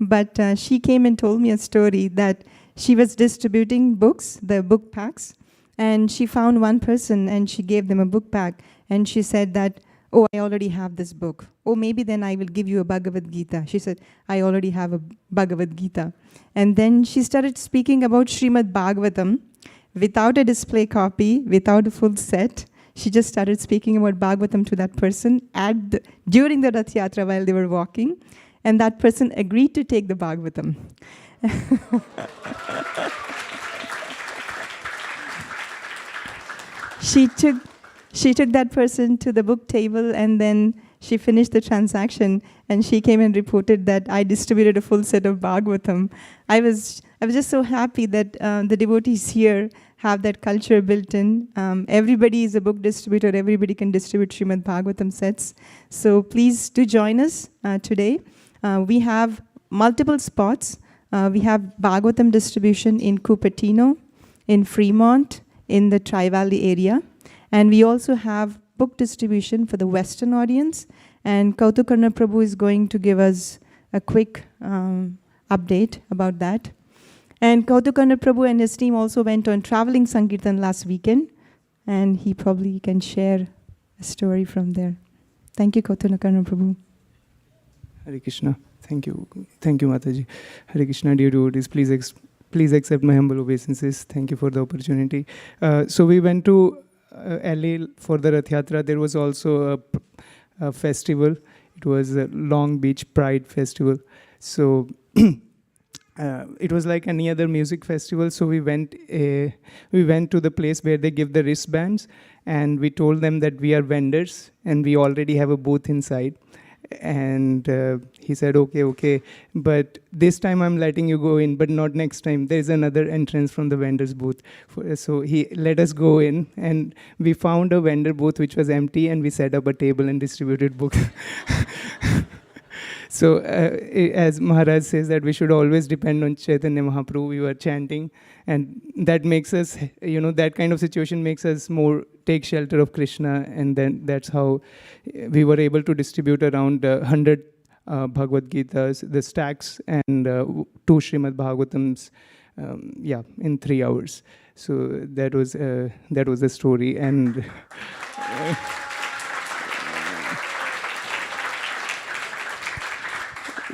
But she came and told me a story that she was distributing books, the book packs, and she found one person and she gave them a book pack. And she said that, oh, I already have this book. Oh, maybe then I will give you a Bhagavad Gita. She said, I already have a Bhagavad Gita. And then she started speaking about Srimad Bhagavatam without a display copy, without a full set. She just started speaking about Bhagavatam to that person during the Rath Yatra while they were walking. And that person agreed to take the Bhagavatam. She took that person to the book table, and then she finished the transaction, and she came and reported that I distributed a full set of Bhagavatam. I was just so happy that the devotees here have that culture built in. Everybody is a book distributor. Everybody can distribute Srimad Bhagavatam sets. So please do join us today. We have multiple spots. We have Bhagavatam distribution in Cupertino, in Fremont, in the Tri-Valley area. And we also have book distribution for the Western audience. And Kautukarna Prabhu is going to give us a quick update about that. And Kautukarna Prabhu and his team also went on traveling Sankirtan last weekend. And he probably can share a story from there. Thank you, Kautukarna Prabhu. Hare Krishna. Thank you. Thank you, Mataji. Hare Krishna, dear devotees. Please accept my humble obeisances. Thank you for the opportunity. So we went to LA for the Rath Yatra. There was also a festival. It was a Long Beach Pride Festival. So it was like any other music festival. So we went to the place where they give the wristbands, and we told them that we are vendors and we already have a booth inside. And he said, okay, but this time I'm letting you go in, but not next time. There's another entrance from the vendor's booth. So he let us go in, and we found a vendor booth which was empty, and we set up a table and distributed books. So as Maharaj says that we should always depend on Chaitanya Mahaprabhu, we were chanting, and that makes us, that kind of situation makes us more take shelter of Krishna, and then that's how we were able to distribute around 100 Bhagavad Gitas, the stacks, and 2 Srimad Bhagavatams, in 3 hours. So that was the story, and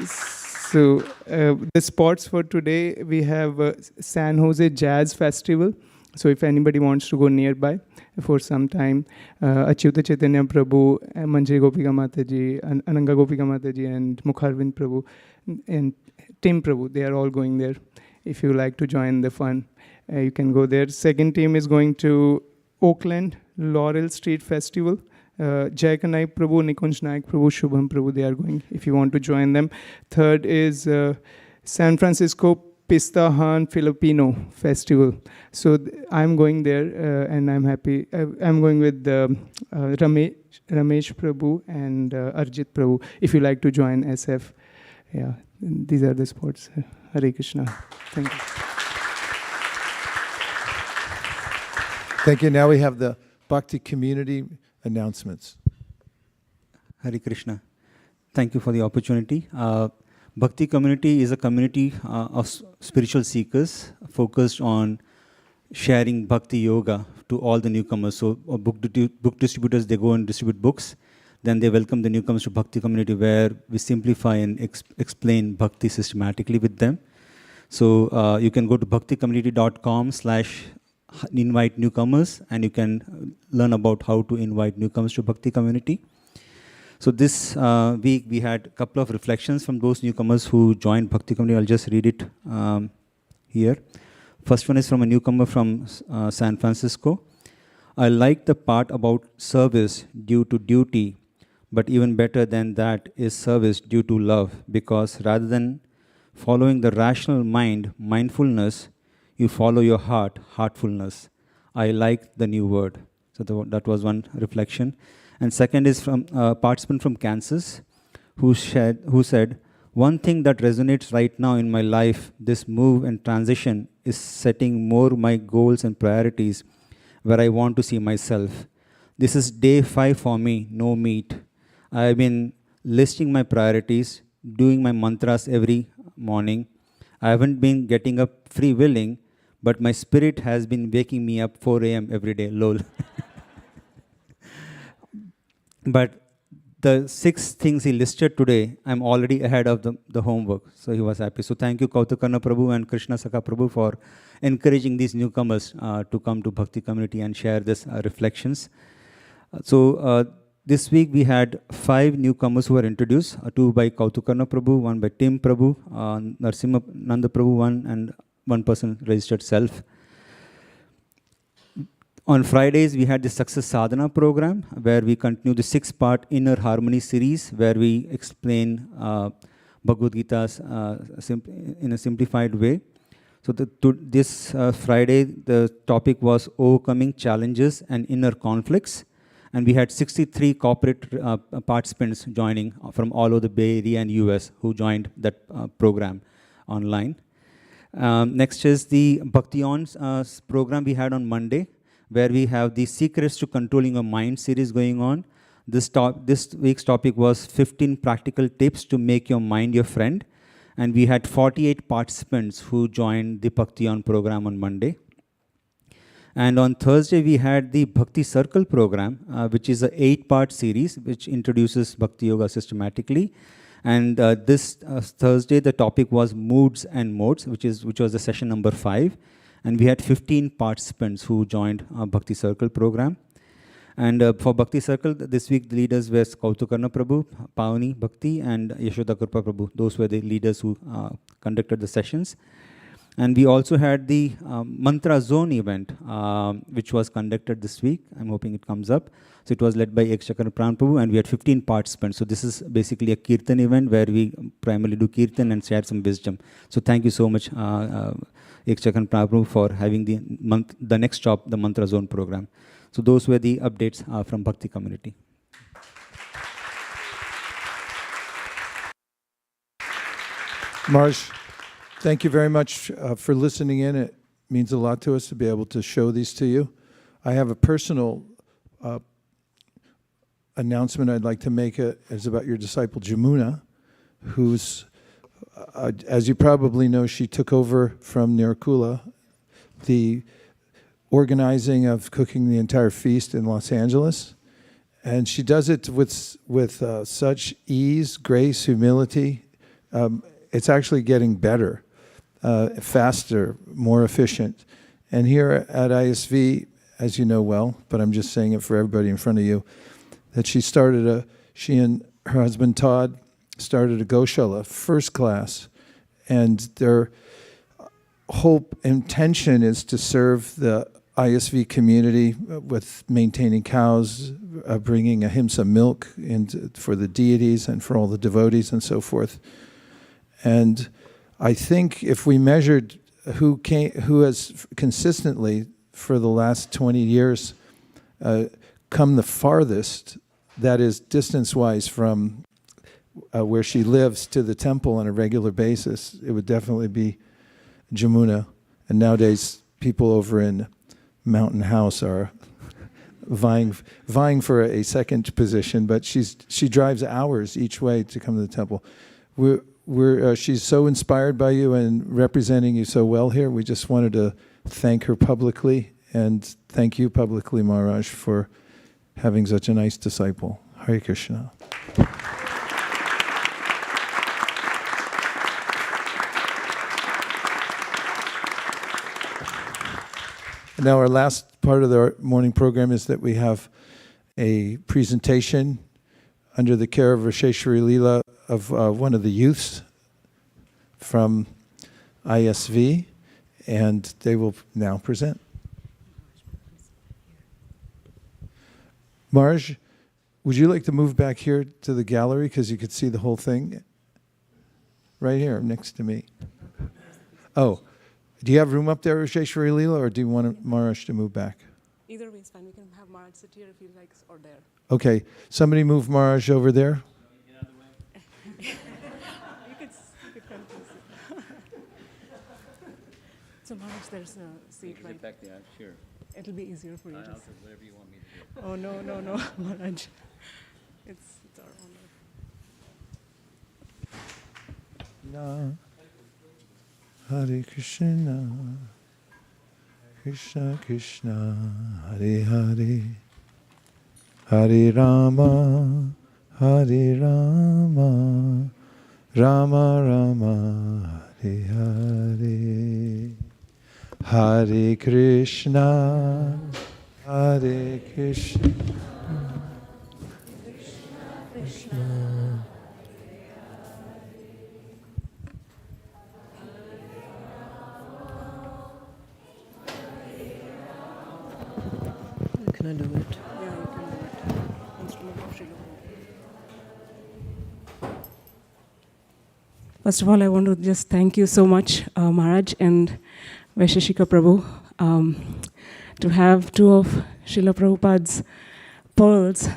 so the spots for today, we have San Jose Jazz Festival. So if anybody wants to go nearby for some time, Achyuta Chaitanya Prabhu, Manjari Gopika Mataji, Ananga Gopika Mataji, and Mukharvind Prabhu, and Tim Prabhu, they are all going there. If you like to join the fun, you can go there. Second team is going to Oakland, Laurel Street Festival. Jaikanai Prabhu, Nikunj Naik Prabhu, Shubham Prabhu, they are going if you want to join them. Third is San Francisco Pista Han Filipino Festival. So I'm going there and I'm happy. I'm going with Ramesh Prabhu and Arjit Prabhu. If you like to join SF, these are the spots. Hare Krishna. Thank you. Thank you. Now we have the Bhakti community announcements. Hare Krishna. Thank you for the opportunity. Bhakti community is a community of spiritual seekers focused on sharing Bhakti Yoga to all the newcomers. So book distributors, they go and distribute books. Then they welcome the newcomers to Bhakti community, where we simplify and explain Bhakti systematically with them. So you can go to bhakticommunity.com/invite newcomers, and you can learn about how to invite newcomers to Bhakti community. So this week we had a couple of reflections from those newcomers who joined Bhakti community. I'll just read it here. First one is from a newcomer from San Francisco. I like the part about service due to duty, but even better than that is service due to love, because rather than following the rational mind, mindfulness, you follow your heart, heartfulness. I like the new word. So that was one reflection. And second is from a participant from Kansas who said, one thing that resonates right now in my life, this move and transition, is setting more my goals and priorities where I want to see myself. This is day 5 for me, no meat. I've been listing my priorities, doing my mantras every morning. I haven't been getting up free willing, but my spirit has been waking me up 4 a.m. every day, lol. But the 6 things he listed today, I'm already ahead of the homework. So he was happy. So thank you, Kautakarna Prabhu and Krishna Saka Prabhu, for encouraging these newcomers to come to Bhakti community and share this reflections. This week we had 5 newcomers who were introduced, 2 by Kautakarna Prabhu, 1 by Tim Prabhu, Narsimha Nanda Prabhu 1, and 1 person registered self. On Fridays, we had the Success Sadhana program, where we continue the 6-part Inner Harmony series, where we explain Bhagavad Gita in a simplified way. So this Friday, the topic was Overcoming Challenges and Inner Conflicts. And we had 63 corporate participants joining from all over the Bay Area and US who joined that program online. Next is the Bhakti On program we had on Monday, where we have the Secrets to Controlling Your Mind series going on. This week's topic was 15 practical tips to make your mind your friend. And we had 48 participants who joined the Bhakti On program on Monday. And on Thursday, we had the Bhakti Circle program, which is an 8-part series, which introduces Bhakti Yoga systematically. And this Thursday, the topic was Moods and Modes, which was the session number 5. And we had 15 participants who joined our Bhakti Circle program. And for Bhakti Circle, this week the leaders were Kautakarna Prabhu, Pavani Bhakti, and Yashoda Kripa Prabhu. Those were the leaders who conducted the sessions. And we also had the Mantra Zone event, which was conducted this week. I'm hoping it comes up. So it was led by ISKCON Prabhu, and we had 15 participants. So this is basically a Kirtan event where we primarily do Kirtan and share some wisdom. So thank you so much, ISKCON Prabhu, for having the next stop, the Mantra Zone program. So those were the updates from Bhakti community. Marsh, thank you very much for listening in. It means a lot to us to be able to show these to you. I have a personal announcement I'd like to make. It's about your disciple Jamuna, who's, as you probably know, she took over from Nirkula, the organizing of cooking the entire feast in Los Angeles. And she does it with such ease, grace, humility. It's actually getting better, faster, more efficient. And here at ISV, as you know well, but I'm just saying it for everybody in front of you, that she and her husband Todd started a Goshala, first class. And their whole intention is to serve the ISV community with maintaining cows, bringing ahimsa milk for the deities and for all the devotees and so forth. And I think if we measured who has consistently for the last 20 years come the farthest, that is distance-wise from where she lives to the temple on a regular basis, it would definitely be Jamuna. And nowadays, people over in Mountain House are vying for a second position, but she drives hours each way to come to the temple. she's so inspired by you and representing you so well here. We just wanted to thank her publicly and thank you publicly, Maharaj, for having such a nice disciple. Hare Krishna. Now our last part of the morning program is that we have a presentation under the care of Rasheshwari Leela of one of the youths from ISV, and they will now present. Marj, would you like to move back here to the gallery because you could see the whole thing? Right here, next to me. Oh, do you have room up there, Rasheshwari Leela, or do you want Marj to move back? Either way is fine. We can have Marj sit here if he likes, or there. Okay, somebody move Marj over there. You could come to sit. So Marj, there's a seat right back there, sure. It'll be easier for you to sit. Whatever you want me to do. Oh, no, Marj. It's our honor. No. Hare Krishna, Krishna Krishna, Hare Hare, Hare Rama, Hare Rama, Rama Rama, Hare Hare, Hare Krishna, Hare Krishna, Krishna. Can I do it? Yeah, you can do it. Instrument of Srila Prabhupada. First of all, I want to just thank you so much, Maharaj and Vaisheshika Prabhu, to have two of Srila Prabhupada's pearls,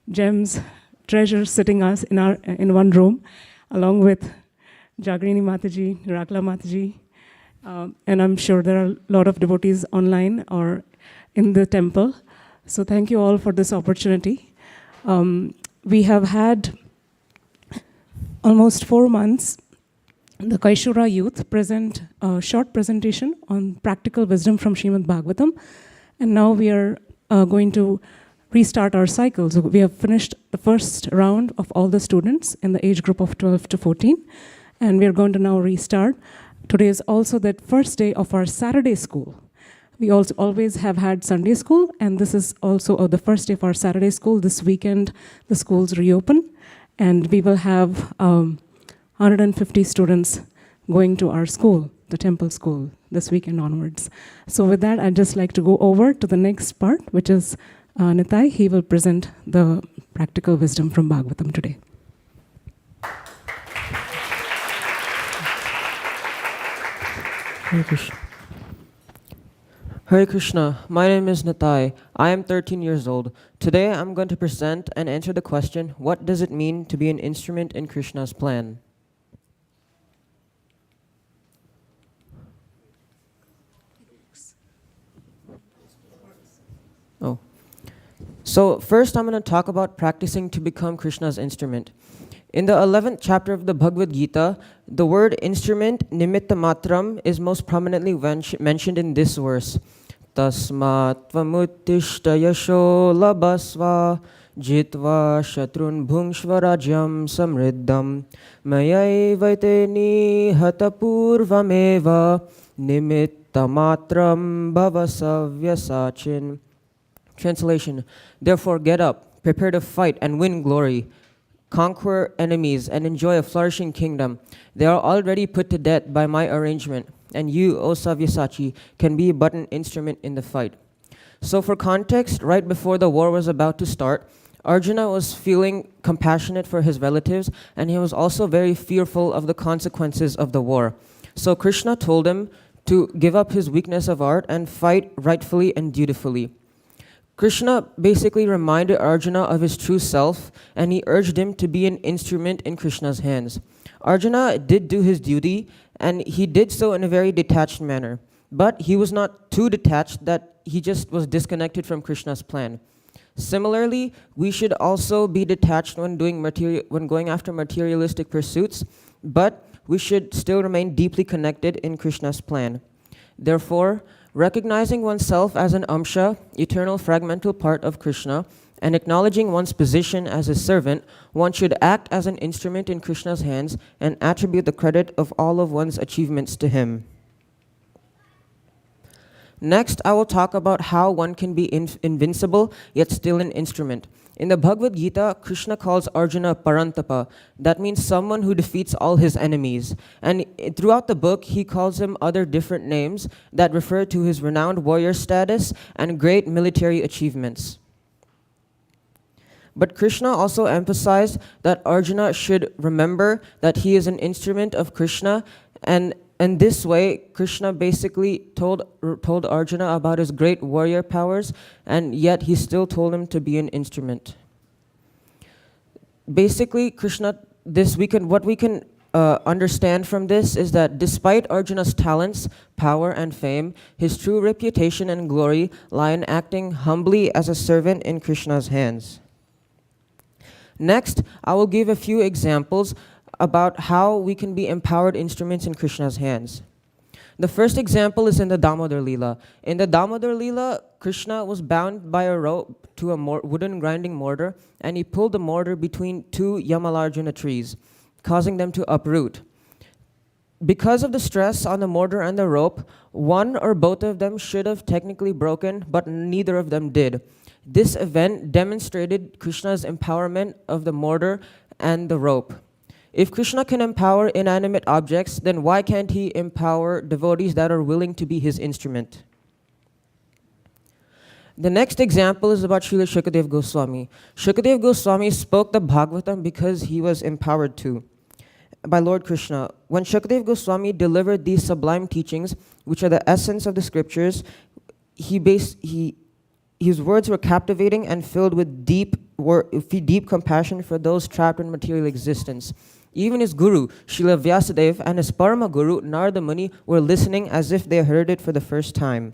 gems, treasures sitting us in one room, along with Jagrini Mataji, Rakla Mataji, and I'm sure there are a lot of devotees online or in the temple. So thank you all for this opportunity. We have had almost 4 months the Kaishura youth present a short presentation on practical wisdom from Srimad Bhagavatam, and now we are going to restart our cycle. So we have finished the first round of all the students in the age group of 12 to 14, and we are going to now restart. Today is also the first day of our Saturday school. We also always have had Sunday school, and this is also the first day of our Saturday school. This weekend, the schools reopen, and we will have 150 students going to our school, the temple school, this weekend onwards. So with that, I'd just like to go over to the next part, which is Nitai. He will present the practical wisdom from Bhagavatam today. Hare Krishna. Hare Krishna. My name is Nitai. I am 13 years old. Today I'm going to present and answer the question, what does it mean to be an instrument in Krishna's plan? Oh. So first I'm going to talk about practicing to become Krishna's instrument. In the 11th chapter of the Bhagavad Gita, the word instrument, nimitta matram, is most prominently mentioned in this verse. Tasmat tvamuttishta yasho labasva jitva shatrun bhungshvarajyam samriddham mayaivaite nihata purvameva nimitta matram bhavasavyasachin. Translation: Therefore get up, prepare to fight and win glory. Conquer enemies and enjoy a flourishing kingdom. They are already put to death by my arrangement, and you, O Savyasachi, can be but an instrument in the fight. So for context, right before the war was about to start, Arjuna was feeling compassionate for his relatives, and he was also very fearful of the consequences of the war. So Krishna told him to give up his weakness of art and fight rightfully and dutifully. Krishna basically reminded Arjuna of his true self, and he urged him to be an instrument in Krishna's hands. Arjuna did do his duty, and he did so in a very detached manner. But he was not too detached that he just was disconnected from Krishna's plan. Similarly, we should also be detached when going after materialistic pursuits, but we should still remain deeply connected in Krishna's plan. Therefore, recognizing oneself as an amsha, eternal fragmental part of Krishna, and acknowledging one's position as a servant, one should act as an instrument in Krishna's hands and attribute the credit of all of one's achievements to him. Next, I will talk about how one can be invincible yet still an instrument. In the Bhagavad Gita, Krishna calls Arjuna Parantapa. That means someone who defeats all his enemies. And throughout the book, he calls him other different names that refer to his renowned warrior status and great military achievements. But Krishna also emphasized that Arjuna should remember that he is an instrument of Krishna, and in this way, Krishna basically told Arjuna about his great warrior powers, and yet he still told him to be an instrument. Basically, what we can understand from this is that despite Arjuna's talents, power, and fame, his true reputation and glory lie in acting humbly as a servant in Krishna's hands. Next, I will give a few examples about how we can be empowered instruments in Krishna's hands. The first example is in the Damodar Leela. In the Damodar Leela, Krishna was bound by a rope to a wooden grinding mortar, and he pulled the mortar between two Yamalarjuna trees, causing them to uproot. Because of the stress on the mortar and the rope, one or both of them should have technically broken, but neither of them did. This event demonstrated Krishna's empowerment of the mortar and the rope. If Krishna can empower inanimate objects, then why can't he empower devotees that are willing to be his instrument? The next example is about Srila Shukadev Goswami. Shukadev Goswami spoke the Bhagavatam because he was empowered to by Lord Krishna. When Shukadev Goswami delivered these sublime teachings, which are the essence of the scriptures, his words were captivating and filled with deep compassion for those trapped in material existence. Even his guru, Srila Vyasadeva, and his Parama Guru, Narada Muni, were listening as if they heard it for the first time.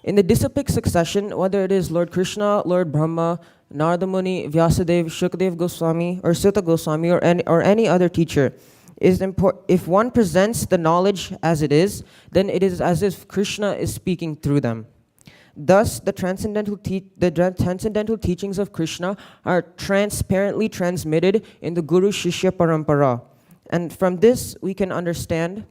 In the disciplic succession, whether it is Lord Krishna, Lord Brahma, Narada Muni, Vyasadeva, Shukadev Goswami, or Sutta Goswami, or any other teacher, if one presents the knowledge as it is, then it is as if Krishna is speaking through them. Thus, the transcendental teachings of Krishna are transparently transmitted in the Guru Shishya Parampara. And from this, we can understand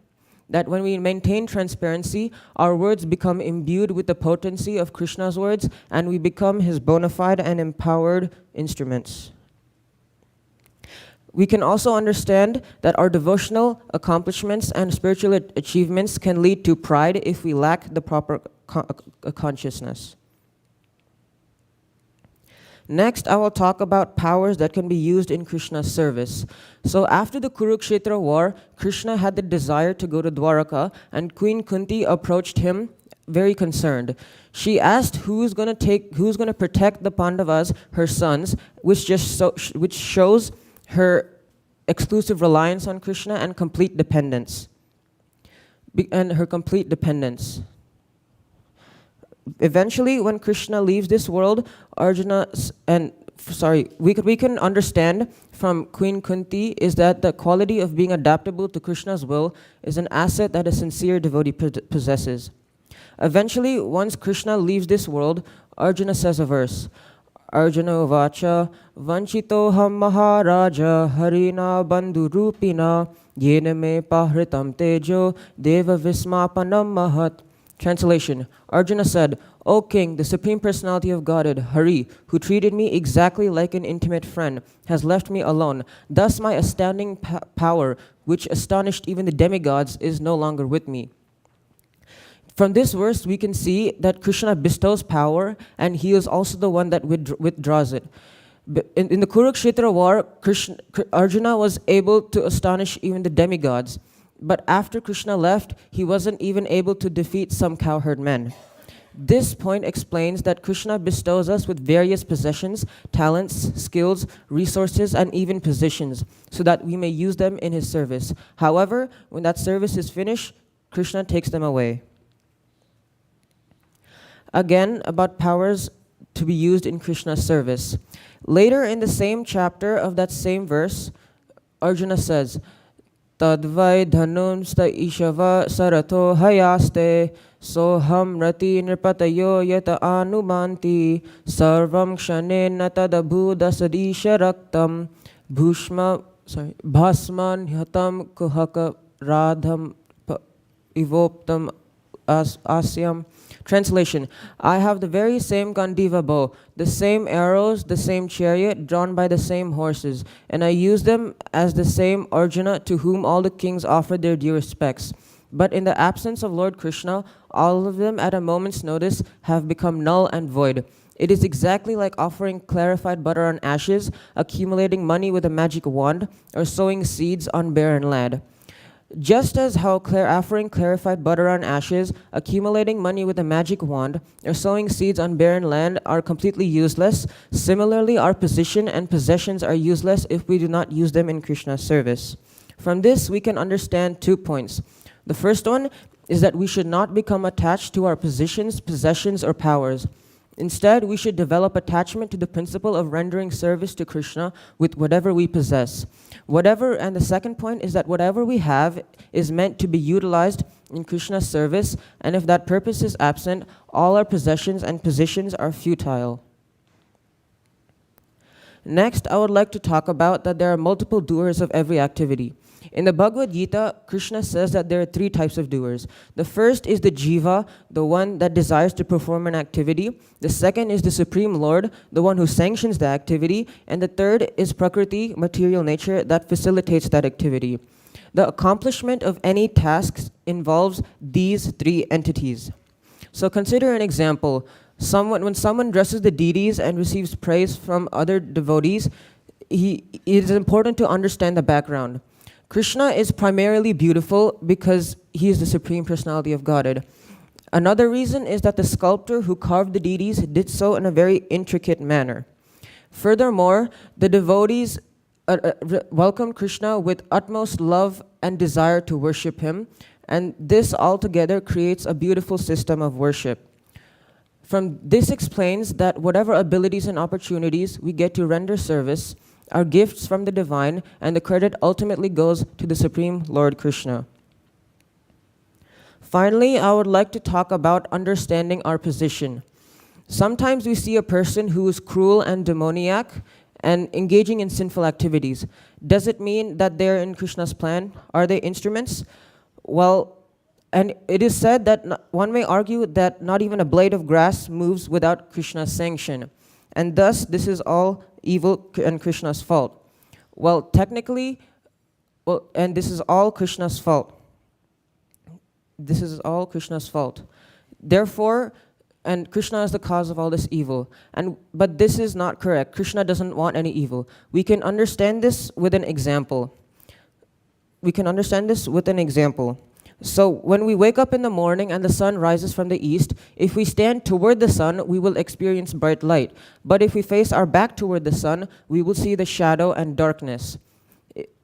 that when we maintain transparency, our words become imbued with the potency of Krishna's words, and we become his bona fide and empowered instruments. We can also understand that our devotional accomplishments and spiritual achievements can lead to pride if we lack the proper consciousness. Next, I will talk about powers that can be used in Krishna's service. So after the Kurukshetra war, Krishna had the desire to go to Dwaraka, and Queen Kunti approached him very concerned. She asked who's going to protect the Pandavas, her sons, which shows her exclusive reliance on Krishna and complete dependence. Eventually, when Krishna leaves this world, we can understand from Queen Kunti is that the quality of being adaptable to Krishna's will is an asset that a sincere devotee possesses. Eventually, once Krishna leaves this world, Arjuna says a verse. Arjuna Vacha Vanchito Ham Maharaja Harina Bandhu Rupina Yena Me Pahritam Tejo Deva Vismapanam Mahat. Translation: Arjuna said, O King, the Supreme Personality of Godhead, Hari, who treated me exactly like an intimate friend, has left me alone. Thus my astounding power, which astonished even the demigods, is no longer with me. From this verse, we can see that Krishna bestows power, and he is also the one that withdraws it. In the Kurukshetra war, Arjuna was able to astonish even the demigods. But after Krishna left, he wasn't even able to defeat some cowherd men. This point explains that Krishna bestows us with various possessions, talents, skills, resources, and even positions, so that we may use them in his service. However, when that service is finished, Krishna takes them away. Again, about powers to be used in Krishna's service. Later in the same chapter of that same verse, Arjuna says, Tadvai dhanumsta ishava sarato hayaste soham rati nirpatayo yata anumanti sarvam kshanena tadabhuda sadisha raktam bhasman hyatam kuhaka radham ivoptam asyam. Translation: I have the very same Gandiva bow, the same arrows, the same chariot, drawn by the same horses, and I use them as the same Arjuna to whom all the kings offered their due respects. But in the absence of Lord Krishna, all of them at a moment's notice have become null and void. It is exactly like offering clarified butter on ashes, accumulating money with a magic wand, or sowing seeds on barren land. Just as how offering clarified butter on ashes, accumulating money with a magic wand, or sowing seeds on barren land are completely useless, similarly our position and possessions are useless if we do not use them in Krishna's service. From this we can understand 2 points. The first one is that we should not become attached to our positions, possessions, or powers. Instead, we should develop attachment to the principle of rendering service to Krishna with whatever we possess. And the second point is that whatever we have is meant to be utilized in Krishna's service, and if that purpose is absent, all our possessions and positions are futile. Next, I would like to talk about that there are multiple doers of every activity. In the Bhagavad Gita, Krishna says that there are 3 types of doers. The first is the jiva, the one that desires to perform an activity. The second is the Supreme Lord, the one who sanctions the activity. And the third is Prakriti, material nature, that facilitates that activity. The accomplishment of any tasks involves these 3 entities. So consider an example. When someone dresses the deities and receives praise from other devotees, it is important to understand the background. Krishna is primarily beautiful because he is the Supreme Personality of Godhead. Another reason is that the sculptor who carved the deities did so in a very intricate manner. Furthermore, the devotees welcomed Krishna with utmost love and desire to worship him, and this altogether creates a beautiful system of worship. From this explains that whatever abilities and opportunities we get to render service are gifts from the divine, and the credit ultimately goes to the Supreme Lord Krishna. Finally, I would like to talk about understanding our position. Sometimes we see a person who is cruel and demoniac and engaging in sinful activities. Does it mean that they're in Krishna's plan? Are they instruments? Well, and it is said that one may argue that not even a blade of grass moves without Krishna's sanction. And thus, this is all evil and Krishna's fault. Well, technically, and this is all Krishna's fault. This is all Krishna's fault. Therefore, and Krishna is the cause of all this evil. But this is not correct. Krishna doesn't want any evil. We can understand this with an example. So when we wake up in the morning and the sun rises from the east, if we stand toward the sun, we will experience bright light. But if we face our back toward the sun, we will see the shadow and darkness.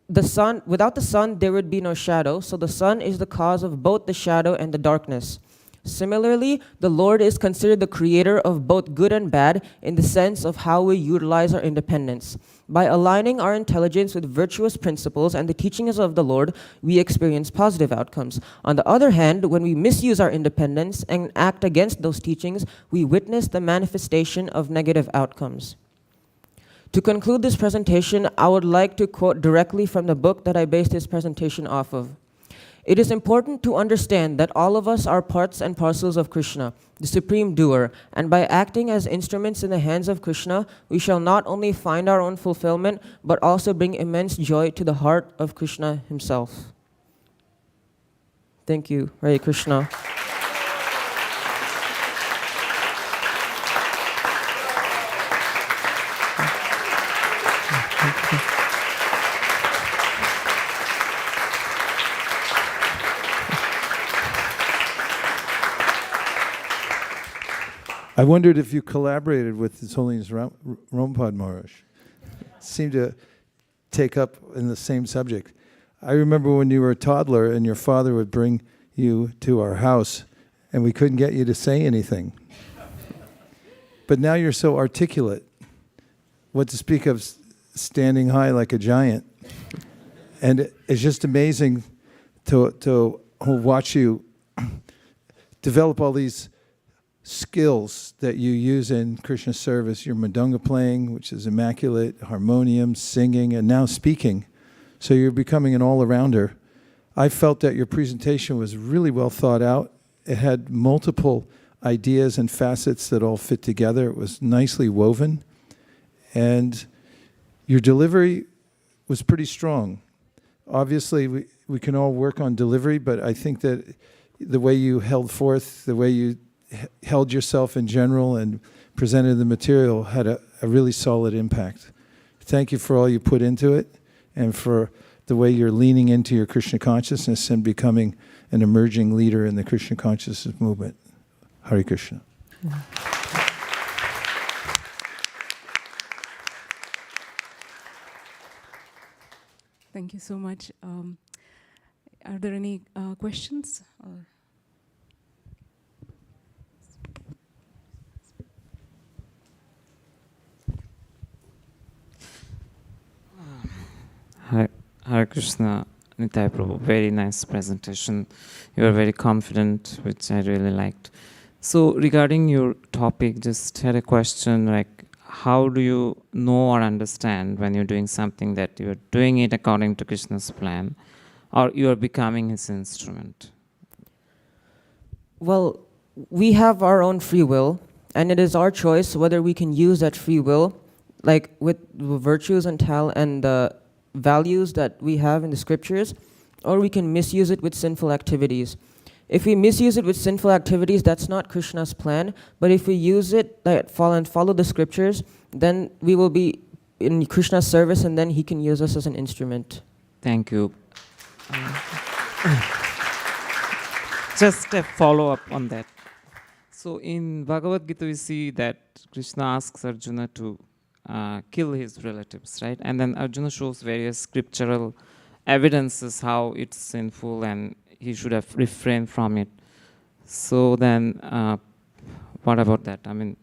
Without the sun, there would be no shadow, so the sun is the cause of both the shadow and the darkness. Similarly, the Lord is considered the creator of both good and bad in the sense of how we utilize our independence. By aligning our intelligence with virtuous principles and the teachings of the Lord, we experience positive outcomes. On the other hand, when we misuse our independence and act against those teachings, we witness the manifestation of negative outcomes. To conclude this presentation, I would like to quote directly from the book that I based this presentation off of. It is important to understand that all of us are parts and parcels of Krishna, the supreme doer, and by acting as instruments in the hands of Krishna, we shall not only find our own fulfillment, but also bring immense joy to the heart of Krishna himself. Thank you. Hare Krishna. I wondered if you collaborated with His Holiness Rompad Maharaj. Seemed to take up in the same subject. I remember when you were a toddler and your father would bring you to our house and we couldn't get you to say anything. But now you're so articulate. What to speak of standing high like a giant. And it's just amazing to watch you develop all these skills that you use in Krishna service. Your mridanga playing, which is immaculate, harmonium, singing, and now speaking. So you're becoming an all-arounder. I felt that your presentation was really well thought out. It had multiple ideas and facets that all fit together. It was nicely woven. And your delivery was pretty strong. Obviously, we can all work on delivery, but I think that the way you held forth, the way you held yourself in general and presented the material had a really solid impact. Thank you for all you put into it and for the way you're leaning into your Krishna consciousness and becoming an emerging leader in the Krishna consciousness movement. Hare Krishna. Thank you so much. Are there any questions? Or Hare Krishna, Nitai Prabhu. Very nice presentation. You were very confident, which I really liked. So regarding your topic, just had a question like, how do you know or understand when you're doing something that you're doing it according to Krishna's plan, or you are becoming his instrument? Well, we have our own free will, and it is our choice whether we can use that free will, like with the virtues and the values that we have in the scriptures, or we can misuse it with sinful activities. If we misuse it with sinful activities, that's not Krishna's plan. But if we use it follow the scriptures, then we will be in Krishna's service, and then he can use us as an instrument. Thank you. Just a follow-up on that. So in Bhagavad Gita, we see that Krishna asks Arjuna to kill his relatives, right? And then Arjuna shows various scriptural evidences how it's sinful and he should have refrained from it. So then, what about that? I mean,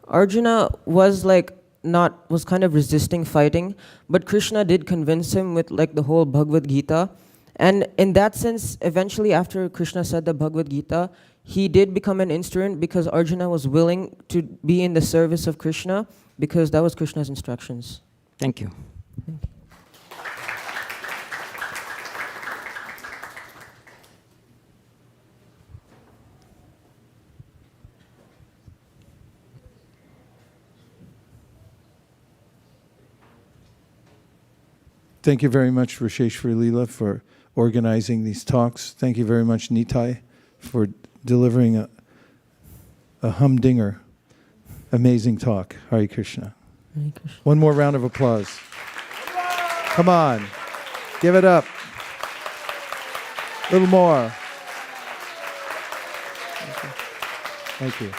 Arjuna was kind of resisting fighting, but Krishna did convince him with the whole Bhagavad Gita. And in that sense, eventually after Krishna said the Bhagavad Gita, he did become an instrument because Arjuna was willing to be in the service of Krishna because that was Krishna's instructions. Thank you. Thank you very much, Risheshwari Leela, for organizing these talks. Thank you very much, Nitai, for delivering a humdinger, amazing talk. Hare Krishna. Hare Krishna. One more round of applause. Come on. Give it up. A little more. Thank you.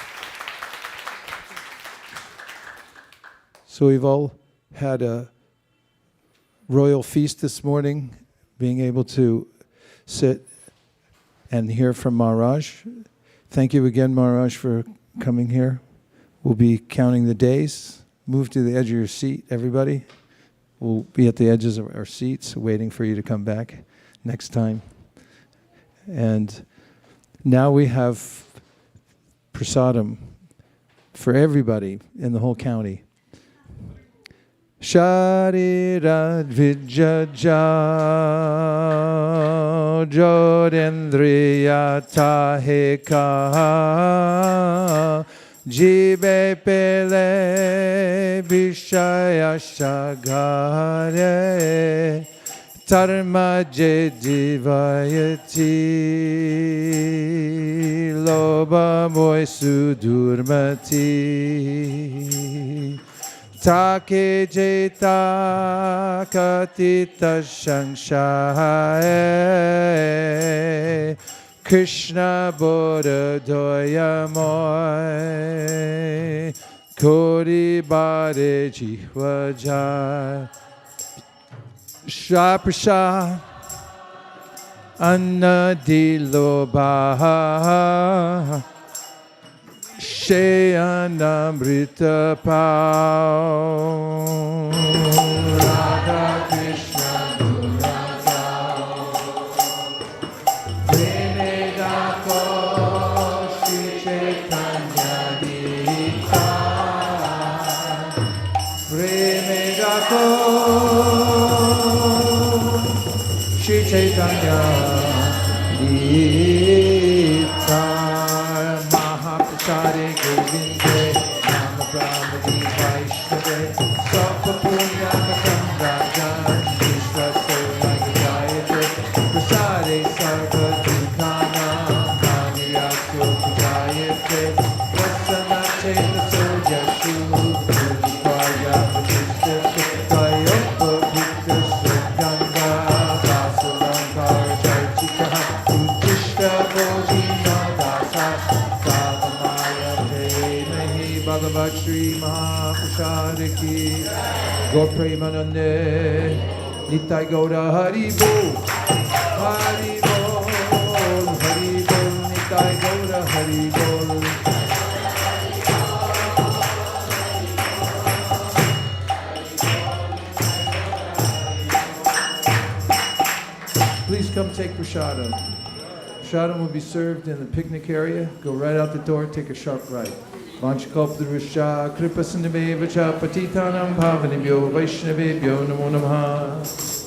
So we've all had a royal feast this morning, being able to sit and hear from Maharaj. Thank you again, Maharaj, for coming here. We'll be counting the days. Move to the edge of your seat, everybody. We'll be at the edges of our seats, waiting for you to come back next time. And now we have prasadam for everybody in the whole county. Sharira Vijaja Jodendriya Taheka Jibe Pele Vishaya Shagare Tarma Jedivayati Loba Moisu Durmati Take jeta katita shangshaye Krishna Bodha doya moy Kori bade jihva jai Shra prasha Anna diloba Shayanamrita Pao Radha Krishna Guragao Premedako Shri Chaitanya Dita Premedako Shri Chaitanya Dita Mahaprasade Govinde Nama Brahmadi Vaishnave Sapa Punyakatam Rajan Vishwase Nagajayate Prasade Sarva Dukana Maniyatyo Pujayate Prasanate Nasoja Shulu Pujipaya Pratishtete Kayopa Bhutta Suganda Vasalankara Jaichika Utishta Bojina Dasa Savamaya Demehi Bhagavat Shri Mahaprasade Ki Gaur Premanande Nitai Gaura Hari Bol Hari Bol Hari Bol Nitai Gaura Hari Bol. Please come take prasadam. Prasadam will be served in the picnic area. Go right out the door, take a sharp right. Vanchakalpadurusha kripa sindhave vacha patitanam bhavanibhyo vaishnavebhyo namo namaha.